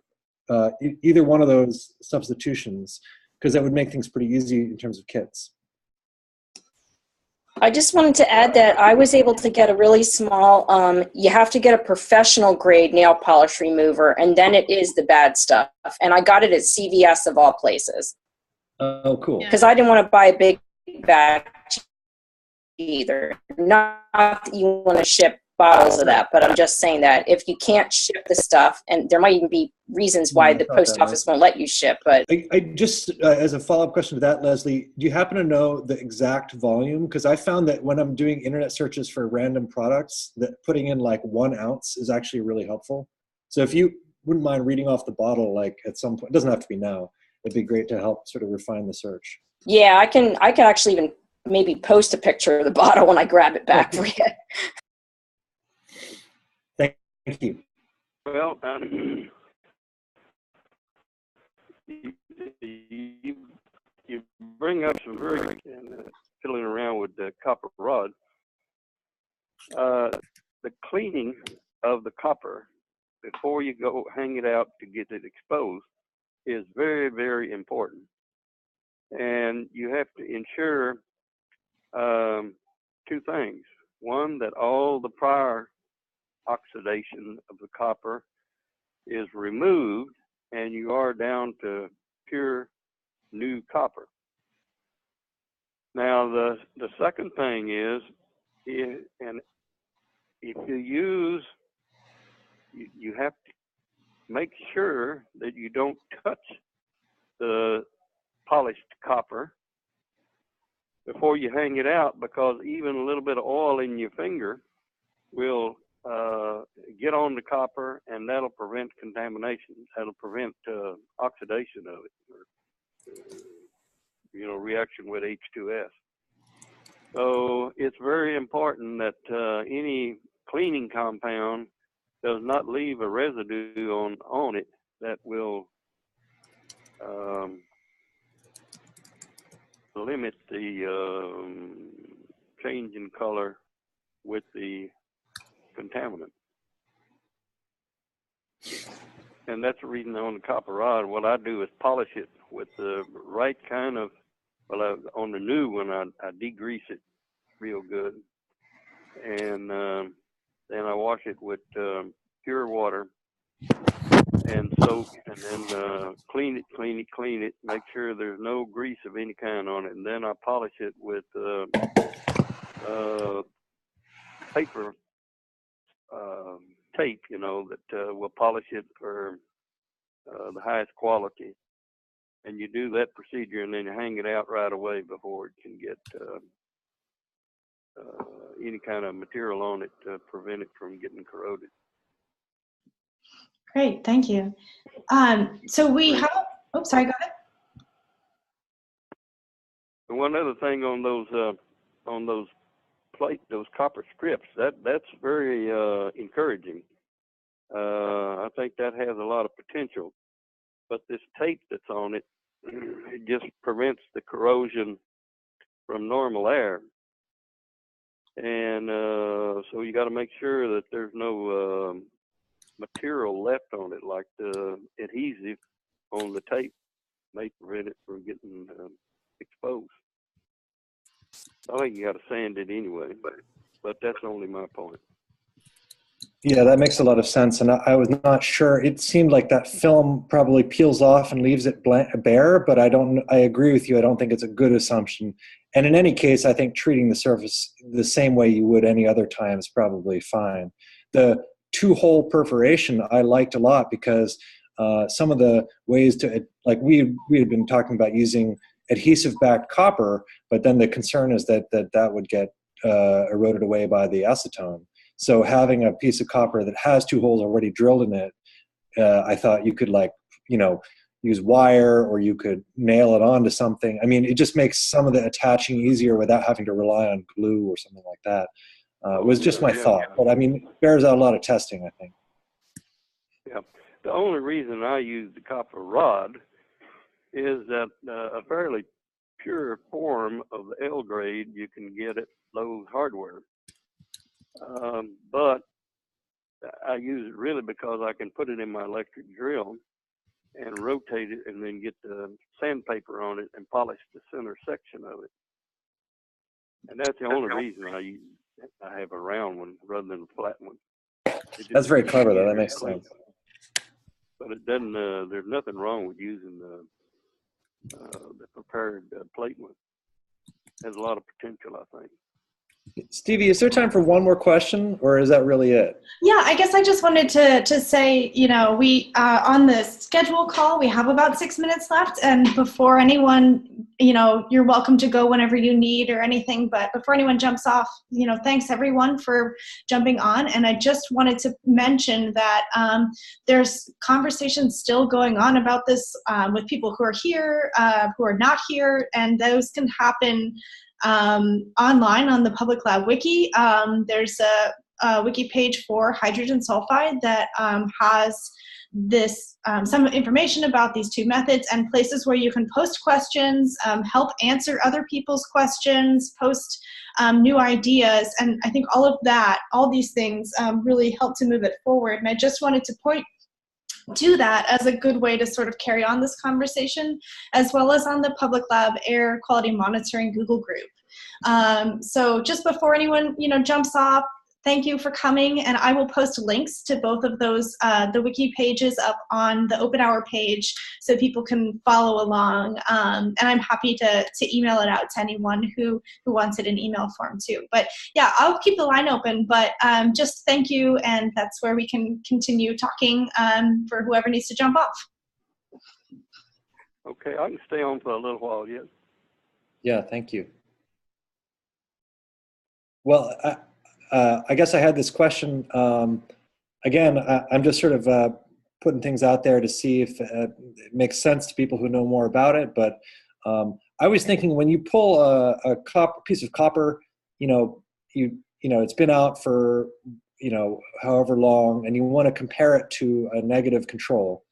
either one of those substitutions, because that would make things pretty easy in terms of kits. I just wanted to add that I was able to get a really small, you have to get a professional grade nail polish remover, and then it is the bad stuff. And I got it at CVS of all places. Oh, cool. Because I didn't want to buy a big batch either. Not that you want to ship bottles of that, but I'm just saying that if you can't ship the stuff, and there might even be reasons why the post office won't let you ship, but I just as a follow-up question to that, Leslie, do you happen to know the exact volume? Because I found that when I'm doing internet searches for random products, that putting in like 1 ounce is actually really helpful. So if you wouldn't mind reading off the bottle, like at some point, it doesn't have to be now, it'd be great to help sort of refine the search. Yeah, I can actually even maybe post a picture of the bottle when I grab it back for you. Thank you. Well, you bring up some very and fiddling around with the copper rod. The cleaning of the copper before you go hang it out to get it exposed is very, very important. And you have to ensure 2 things. One, that all the prior oxidation of the copper is removed and you are down to pure new copper. Now the second thing is, and if you use, you have to make sure that you don't touch the polished copper before you hang it out, because even a little bit of oil in your finger will get on the copper, and that'll prevent contamination. That'll prevent oxidation of it, or reaction with H2S. So it's very important that any cleaning compound does not leave a residue on it that will limit the change in color with the contaminant. And that's the reason on the copper rod, what I do is polish it with the right kind of, well, on the new one, I degrease it real good. And then I wash it with pure water and soak, and then clean it, make sure there's no grease of any kind on it. And then I polish it with paper tape, you know, that will polish it for the highest quality. And you do that procedure, and then you hang it out right away before it can get any kind of material on it to prevent it from getting corroded. Great, thank you. So we have, oh, sorry, go ahead. And one other thing on those those copper strips, that's very encouraging. I think that has a lot of potential. But this tape that's on it, it just prevents the corrosion from normal air. And so you got to make sure that there's no material left on it, like the adhesive on the tape may prevent it from getting exposed. I think you got to sand it anyway, but that's only my point. Yeah, that makes a lot of sense. And I was not sure. It seemed like that film probably peels off and leaves it bare, but I agree with you. I don't think it's a good assumption. And in any case, I think treating the surface the same way you would any other time is probably fine. The two-hole perforation I liked a lot because some of the ways to, like we had been talking about using adhesive-backed copper, but then the concern is that would get eroded away by the acetone. So having a piece of copper that has two holes already drilled in it, I thought you could, like, you know, use wire, or you could nail it onto something. I mean, it just makes some of the attaching easier without having to rely on glue or something like that. It was just my thought, but I mean, it bears out a lot of testing, I think. Yeah, the only reason I use the copper rod is that a fairly pure form of the L grade you can get at Lowe's Hardware. But I use it really because I can put it in my electric drill and rotate it, and then get the sandpaper on it and polish the center section of it. And that's the only reason I have a round one rather than a flat one. That's very clever, though. That makes sense. But it doesn't. There's nothing wrong with using the prepared plate one. It has a lot of potential, I think. Stevie, is there time for one more question, or is that really it? Yeah, I guess I just wanted to say, you know, we on the schedule call, we have about 6 minutes left, and before anyone, you know, you're welcome to go whenever you need or anything, but before anyone jumps off, you know, thanks everyone for jumping on. And I just wanted to mention that there's conversations still going on about this with people who are here, who are not here, and those can happen online on the Public Lab Wiki. There's a wiki page for hydrogen sulfide that has this some information about these two methods and places where you can post questions, help answer other people's questions, post new ideas. And I think all of that, all these things really help to move it forward. And I just wanted to point to that as a good way to sort of carry on this conversation, as well as on the Public Lab Air Quality Monitoring Google group. So just before anyone, you know, jumps off, thank you for coming, and I will post links to both of those, the wiki pages up on the OpenHour page so people can follow along, and I'm happy to email it out to anyone who wants it in email form too. But yeah, I'll keep the line open, but just thank you, and that's where we can continue talking for whoever needs to jump off. Okay, I can stay on for a little while yet. Yeah, thank you. Well, I guess I had this question. Again, I'm just sort of putting things out there to see if it makes sense to people who know more about it. But I was thinking when you pull a piece of copper, it's been out for, however long, and you want to compare it to a negative control.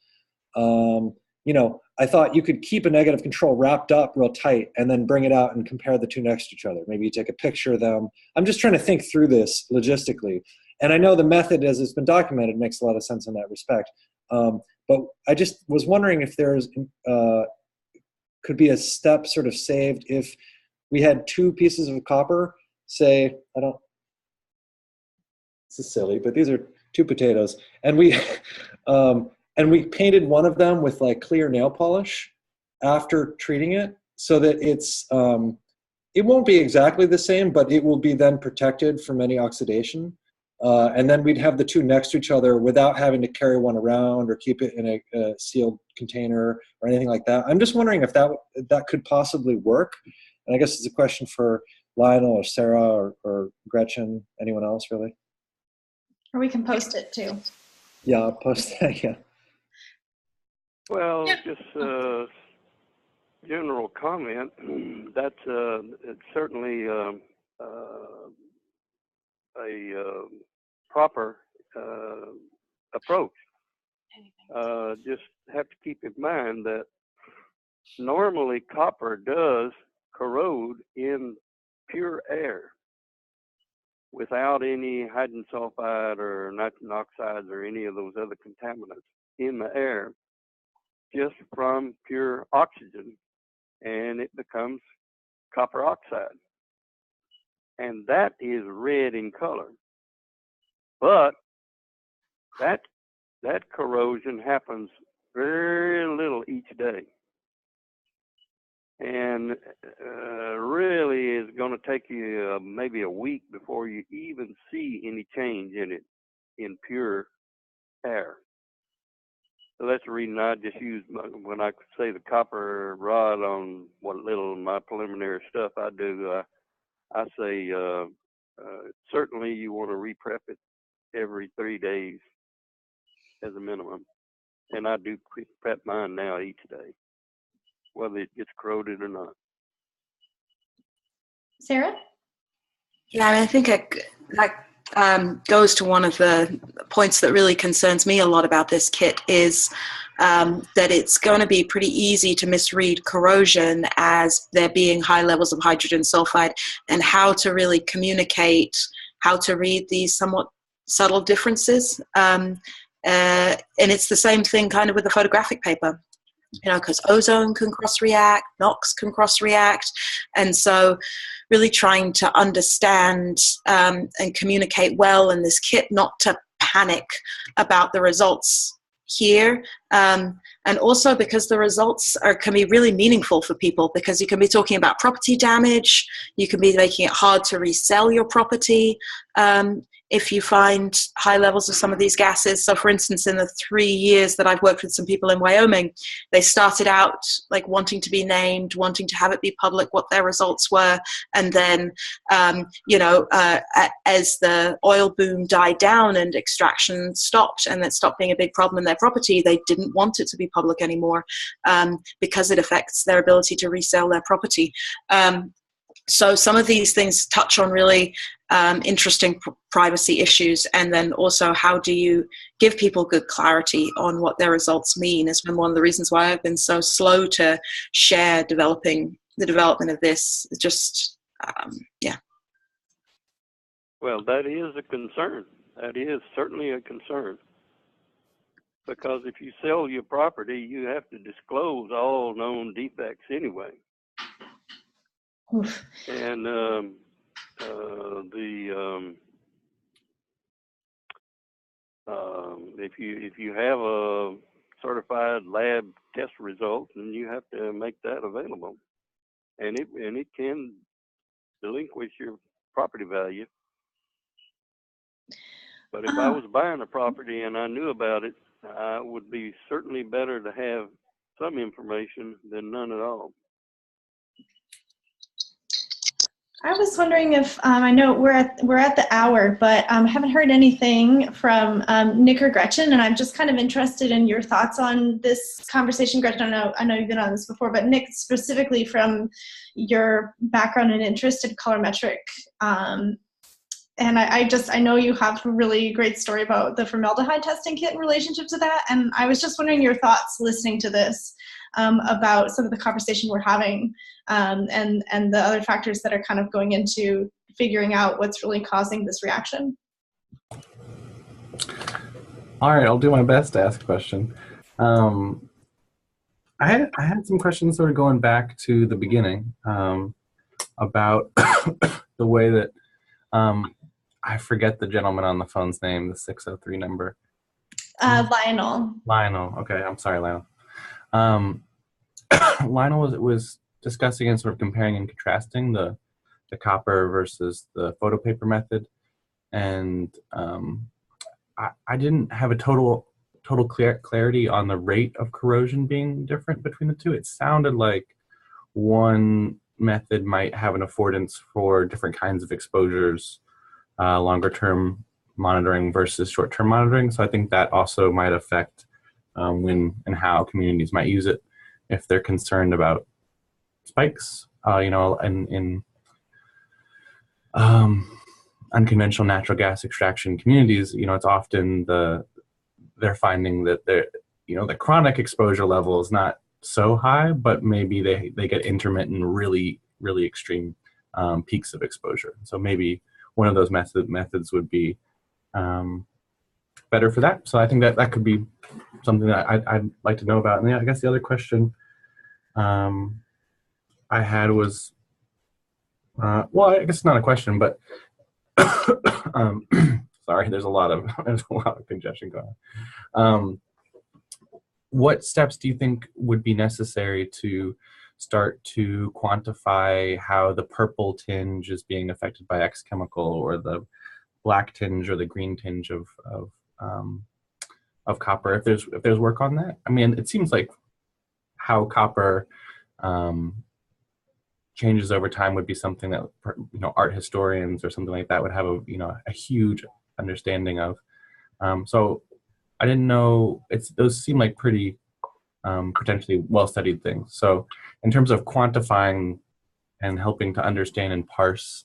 I thought you could keep a negative control wrapped up real tight and then bring it out and compare the two next to each other. Maybe you take a picture of them. I'm just trying to think through this logistically. And I know the method as it's been documented makes a lot of sense in that respect. But I just was wondering if there's could be a step sort of saved if we had two pieces of copper, say, this is silly, but these are two potatoes, and we painted one of them with like clear nail polish after treating it, so that it won't be exactly the same, but it will be then protected from any oxidation. And then we'd have the two next to each other without having to carry one around or keep it in a sealed container or anything like that. I'm just wondering if that could possibly work. And I guess it's a question for Lionel or Sarah or Gretchen, anyone else really? Or we can post it too. Yeah, I'll post that, yeah. Well, just general comment. That's it's certainly a proper approach. Just have to keep in mind that normally copper does corrode in pure air without any hydrogen sulfide or nitrogen oxides or any of those other contaminants in the air, just from pure oxygen, and it becomes copper oxide. And that is red in color. But that corrosion happens very little each day. And really is going to take you maybe a week before you even see any change in it in pure air. So that's the reason I just use, when I say the copper rod on what little of my preliminary stuff I do, I say certainly you want to re-prep it every 3 days as a minimum. And I do prep mine now each day, whether it gets corroded or not. Sarah? Yeah, I mean, I think that goes to one of the points that really concerns me a lot about this kit is that it's going to be pretty easy to misread corrosion as there being high levels of hydrogen sulfide, and how to really communicate, how to read these somewhat subtle differences. And it's the same thing kind of with the photographic paper. Because ozone can cross-react, NOx can cross-react, and so really trying to understand and communicate well in this kit, not to panic about the results here, and also because the results can be really meaningful for people, because you can be talking about property damage, you can be making it hard to resell your property if you find high levels of some of these gases. So for instance, in the 3 years that I've worked with some people in Wyoming, they started out like wanting to be named, wanting to have it be public what their results were. And then, as the oil boom died down and extraction stopped and it stopped being a big problem in their property, they didn't want it to be public anymore because it affects their ability to resell their property. So some of these things touch on really interesting privacy issues, and then also how do you give people good clarity on what their results mean has been one of the reasons why I've been so slow to share the development of this. Just, yeah. Well, that is a concern. That is certainly a concern. Because if you sell your property, you have to disclose all known defects anyway. Oof. And if you have a certified lab test result, then you have to make that available, and it can relinquish your property value. But if I was buying a property and I knew about it, it would be certainly better to have some information than none at all. I was wondering if I know we're at the hour, but I haven't heard anything from Nick or Gretchen, and I'm just kind of interested in your thoughts on this conversation. Gretchen, I know you've been on this before, but Nick, specifically from your background and interest in colorimetric, and I know you have a really great story about the formaldehyde testing kit in relationship to that, and I was just wondering your thoughts listening to this about some of the conversation we're having. And the other factors that are kind of going into figuring out what's really causing this reaction. All right, I'll do my best to ask a question. I had some questions sort of going back to the beginning about the way that I forget the gentleman on the phone's name, the 603 number. Lionel. Lionel. Okay, I'm sorry, Lionel. Lionel was discussing and sort of comparing and contrasting the copper versus the photopaper method, and I didn't have a total clarity on the rate of corrosion being different between the two. It sounded like one method might have an affordance for different kinds of exposures, longer term monitoring versus short term monitoring. So I think that also might affect when and how communities might use it if they're concerned about spikes, in unconventional natural gas extraction communities. It's often they're finding that the chronic exposure level is not so high, but maybe they get intermittent, really, really extreme peaks of exposure. So maybe one of those methods would be better for that. So I think that could be something that I'd like to know about. And I guess the other question I had was, well, I guess it's not a question, but sorry, there's a lot of congestion going on. What steps do you think would be necessary to start to quantify how the purple tinge is being affected by X chemical, or the black tinge or the green tinge of copper? If there's work on that, I mean, it seems like how copper changes over time would be something that art historians or something like that would have a huge understanding of. So I didn't know, those seem like pretty potentially well-studied things. So in terms of quantifying and helping to understand and parse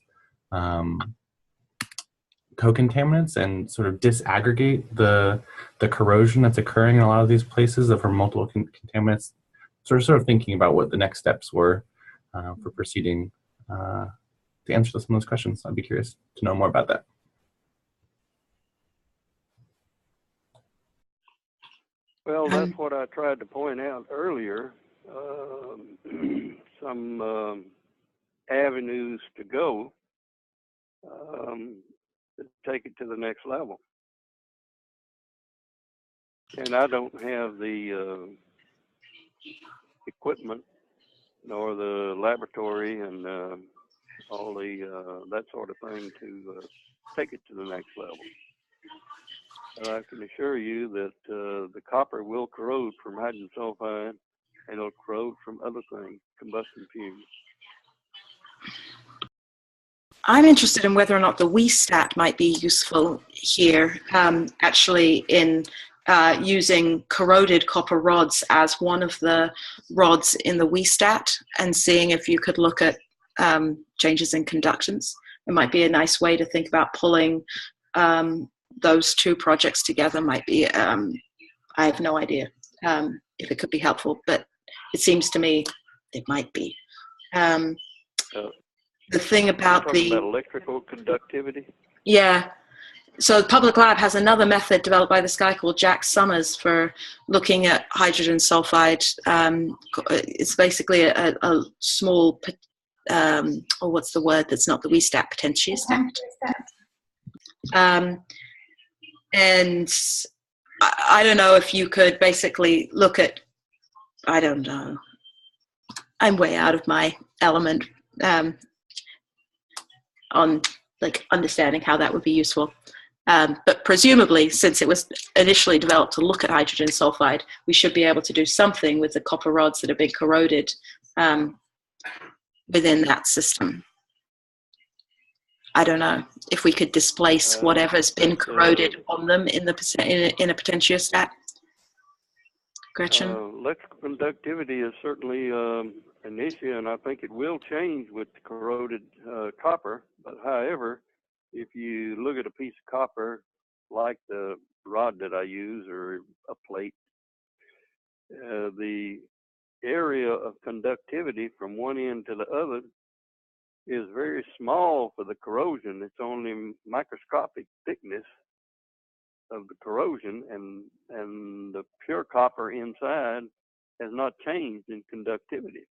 co-contaminants and sort of disaggregate the corrosion that's occurring in a lot of these places from multiple contaminants, sort of thinking about what the next steps were for proceeding to answer some of those questions. I'd be curious to know more about that. Well, that's what I tried to point out earlier. Some avenues to go to take it to the next level. And I don't have the equipment nor the laboratory and all the that sort of thing to take it to the next level. But I can assure you that the copper will corrode from hydrogen sulfide, and it'll corrode from other things, combustion fumes. I'm interested in whether or not the WESTAT might be useful here, actually in using corroded copper rods as one of the rods in the WESTAT, and seeing if you could look at changes in conductance. It might be a nice way to think about pulling those two projects together. Might be, I have no idea if it could be helpful, but it seems to me it might be. The thing about the electrical conductivity. Yeah. So Public Lab has another method developed by this guy called Jack Summers for looking at hydrogen sulfide. It's basically a small, or what's the word that's not the WESTAT, potentiostat. And I don't know if you could basically look at, I don't know, I'm way out of my element on like understanding how that would be useful. But presumably, since it was initially developed to look at hydrogen sulfide, we should be able to do something with the copper rods that have been corroded within that system. I don't know, if we could displace whatever's been corroded on them in the in a potentiostat. Gretchen? Electrical conductivity is certainly an issue, and I think it will change with corroded copper. But however, if you look at a piece of copper like the rod that I use or a plate, the area of conductivity from one end to the other is very small for the corrosion. It's only microscopic thickness of the corrosion, and the pure copper inside has not changed in conductivity.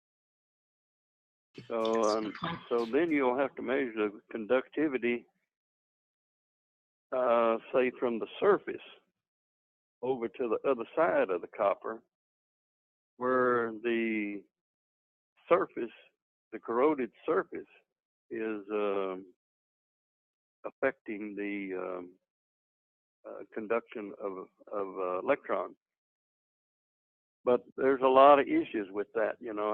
So so then you'll have to measure the conductivity, say from the surface over to the other side of the copper, where the surface, the corroded surface, is affecting the conduction of electrons. But there's a lot of issues with that. You know,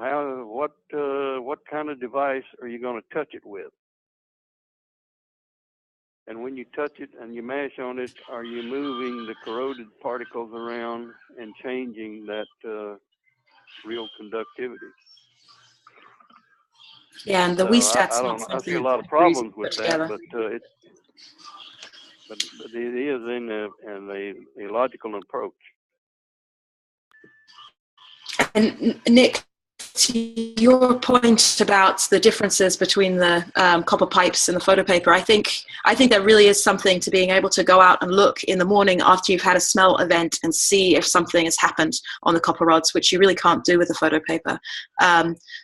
what kind of device are you going to touch it with? And when you touch it and you mash on it, are you moving the corroded particles around and changing that real conductivity? Yeah, and the WeStat's not something. I see a lot of problems with that, but it is in a logical approach. And Nick, to your point about the differences between the copper pipes and the photo paper, I think there really is something to being able to go out and look in the morning after you've had a smell event and see if something has happened on the copper rods, which you really can't do with the photo paper.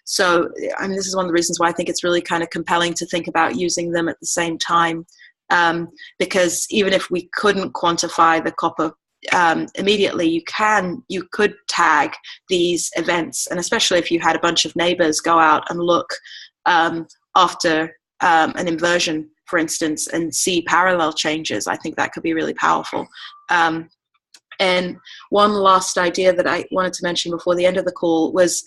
So, I mean, this is one of the reasons why I think it's really kind of compelling to think about using them at the same time, because even if we couldn't quantify the copper immediately, you could tag these events, and especially if you had a bunch of neighbors go out and look after an inversion, for instance, and see parallel changes. I think that could be really powerful. And one last idea that I wanted to mention before the end of the call was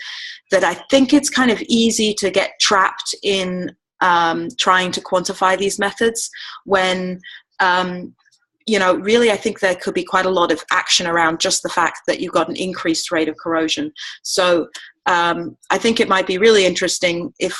that I think it's kind of easy to get trapped in trying to quantify these methods when you know, really, I think there could be quite a lot of action around just the fact that you've got an increased rate of corrosion. So I think it might be really interesting if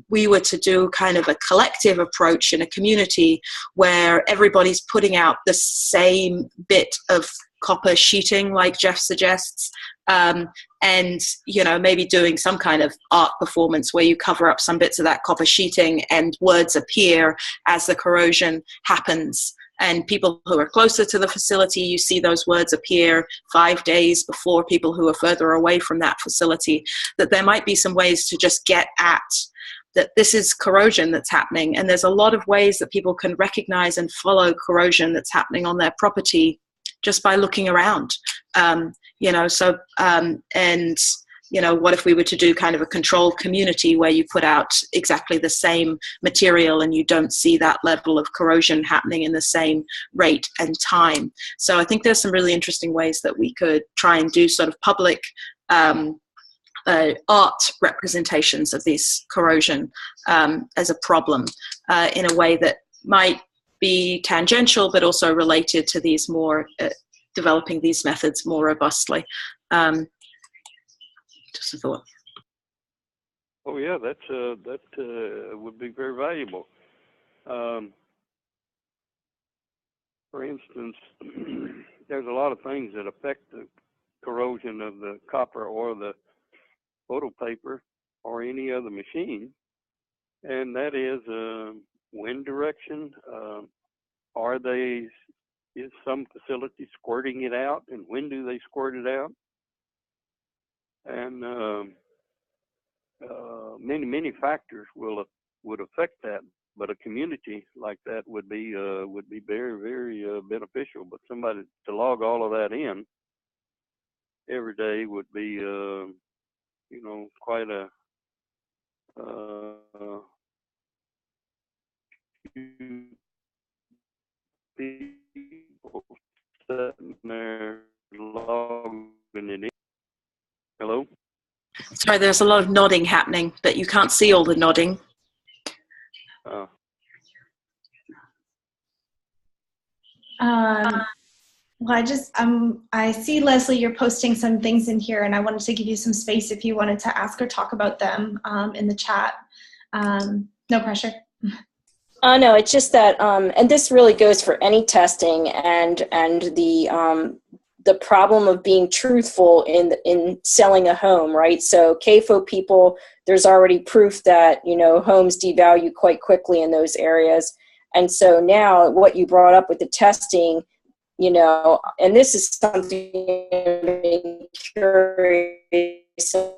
we were to do kind of a collective approach in a community where everybody's putting out the same bit of copper sheeting, like Jeff suggests, and, you know, maybe doing some kind of art performance where you cover up some bits of that copper sheeting and words appear as the corrosion happens. And people who are closer to the facility, you see those words appear 5 days before people who are further away from that facility, that there might be some ways to just get at that this is corrosion that's happening. And there's a lot of ways that people can recognize and follow corrosion that's happening on their property just by looking around. You know, so, and, you know, what if we were to do kind of a controlled community where you put out exactly the same material and you don't see that level of corrosion happening in the same rate and time? So I think there's some really interesting ways that we could try and do sort of public art representations of this corrosion as a problem in a way that might be tangential but also related to these more, developing these methods more robustly. Just a thought. Oh yeah, that would be very valuable. For instance, there's a lot of things that affect the corrosion of the copper or the photo paper or any other machine, and that is wind direction. Is some facility squirting it out, and when do they squirt it out? And many factors would affect that, but a community like that would be very, very beneficial. But somebody to log all of that in every day would be you know, quite a few people sitting there logging it in. Hello? Sorry, there's a lot of nodding happening, but you can't see all the nodding. Well, I see, Leslie, you're posting some things in here, and I wanted to give you some space if you wanted to ask or talk about them in the chat. No pressure. No, it's just that, and this really goes for any testing, and the problem of being truthful in selling a home, right? So CAFO people, there's already proof that, you know, homes devalue quite quickly in those areas. And so now what you brought up with the testing, you know, and this is something I'm curious in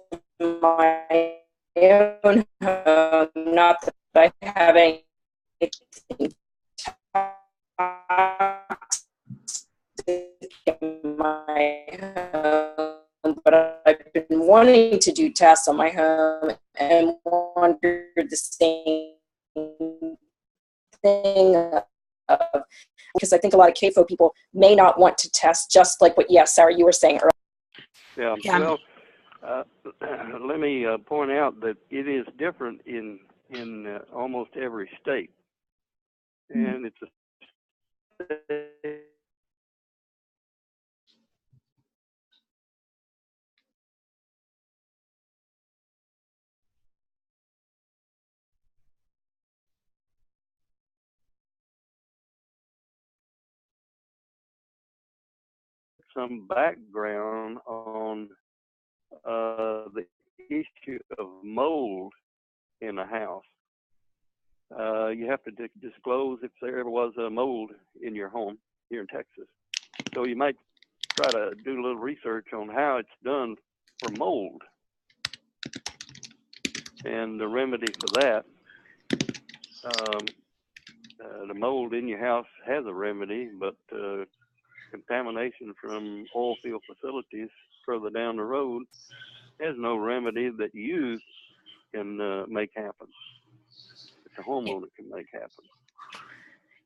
my own home, not that I have anything in my home, but I've been wanting to do tests on my home and wondered the same thing because I think a lot of CAFO people may not want to test, just like what, Sarah, you were saying earlier. Yeah. Well, let me point out that it is different in almost every state, and it's some background on the issue of mold in a house. You have to disclose if there ever was a mold in your home here in Texas. So you might try to do a little research on how it's done for mold and the remedy for that. The mold in your house has a remedy, but contamination from oil field facilities further down the road has no remedy that you can make happen. It's a homeowner can make happen.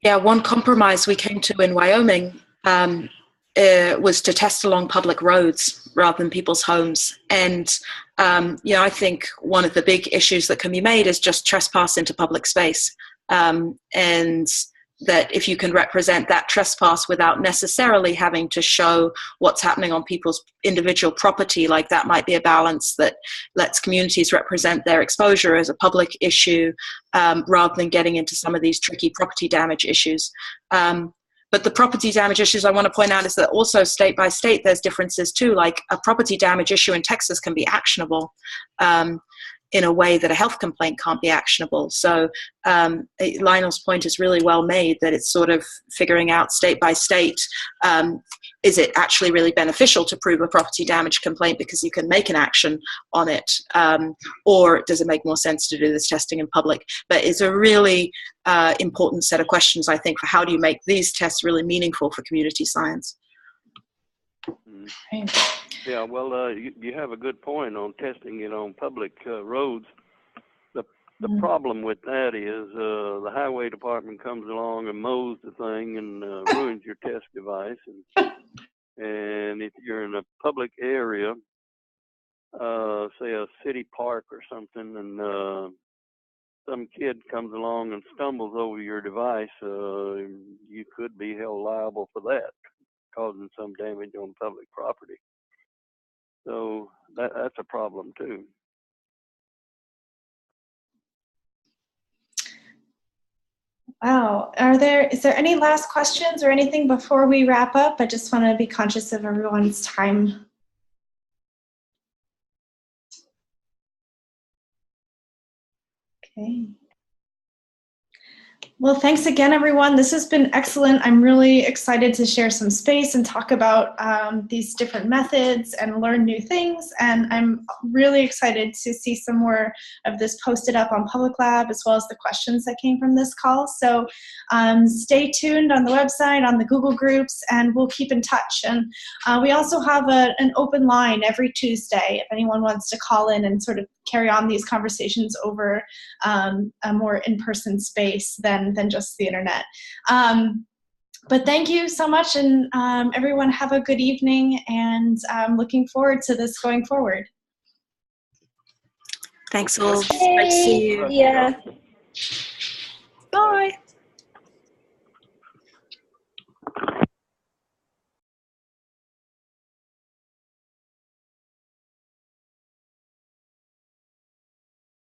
Yeah, one compromise we came to in Wyoming was to test along public roads rather than people's homes. And, I think one of the big issues that can be made is just trespass into public space. And that if you can represent that trespass without necessarily having to show what's happening on people's individual property, like that might be a balance that lets communities represent their exposure as a public issue rather than getting into some of these tricky property damage issues. But the property damage issues I want to point out is that also state by state there's differences too. Like a property damage issue in Texas can be actionable in a way that a health complaint can't be actionable. So Lionel's point is really well made, that it's sort of figuring out state by state, is it actually really beneficial to prove a property damage complaint because you can make an action on it, or does it make more sense to do this testing in public? But it's a really important set of questions, I think, for how do you make these tests really meaningful for community science. Yeah, well, you have a good point on testing it on public roads. The problem with that is the highway department comes along and mows the thing and ruins your test device. And if you're in a public area, say a city park or something, and some kid comes along and stumbles over your device, you could be held liable for that, causing some damage on public property. So that's a problem too. Wow. Is there any last questions or anything before we wrap up? I just want to be conscious of everyone's time. Okay. Well, thanks again, everyone. This has been excellent. I'm really excited to share some space and talk about these different methods and learn new things. And I'm really excited to see some more of this posted up on Public Lab, as well as the questions that came from this call. So stay tuned on the website, on the Google groups, and we'll keep in touch. And we also have an open line every Tuesday if anyone wants to call in and sort of carry on these conversations over a more in-person space than just the internet. But thank you so much, and everyone have a good evening, and I'm looking forward to this going forward. Thanks all. Nice to see you. Yeah.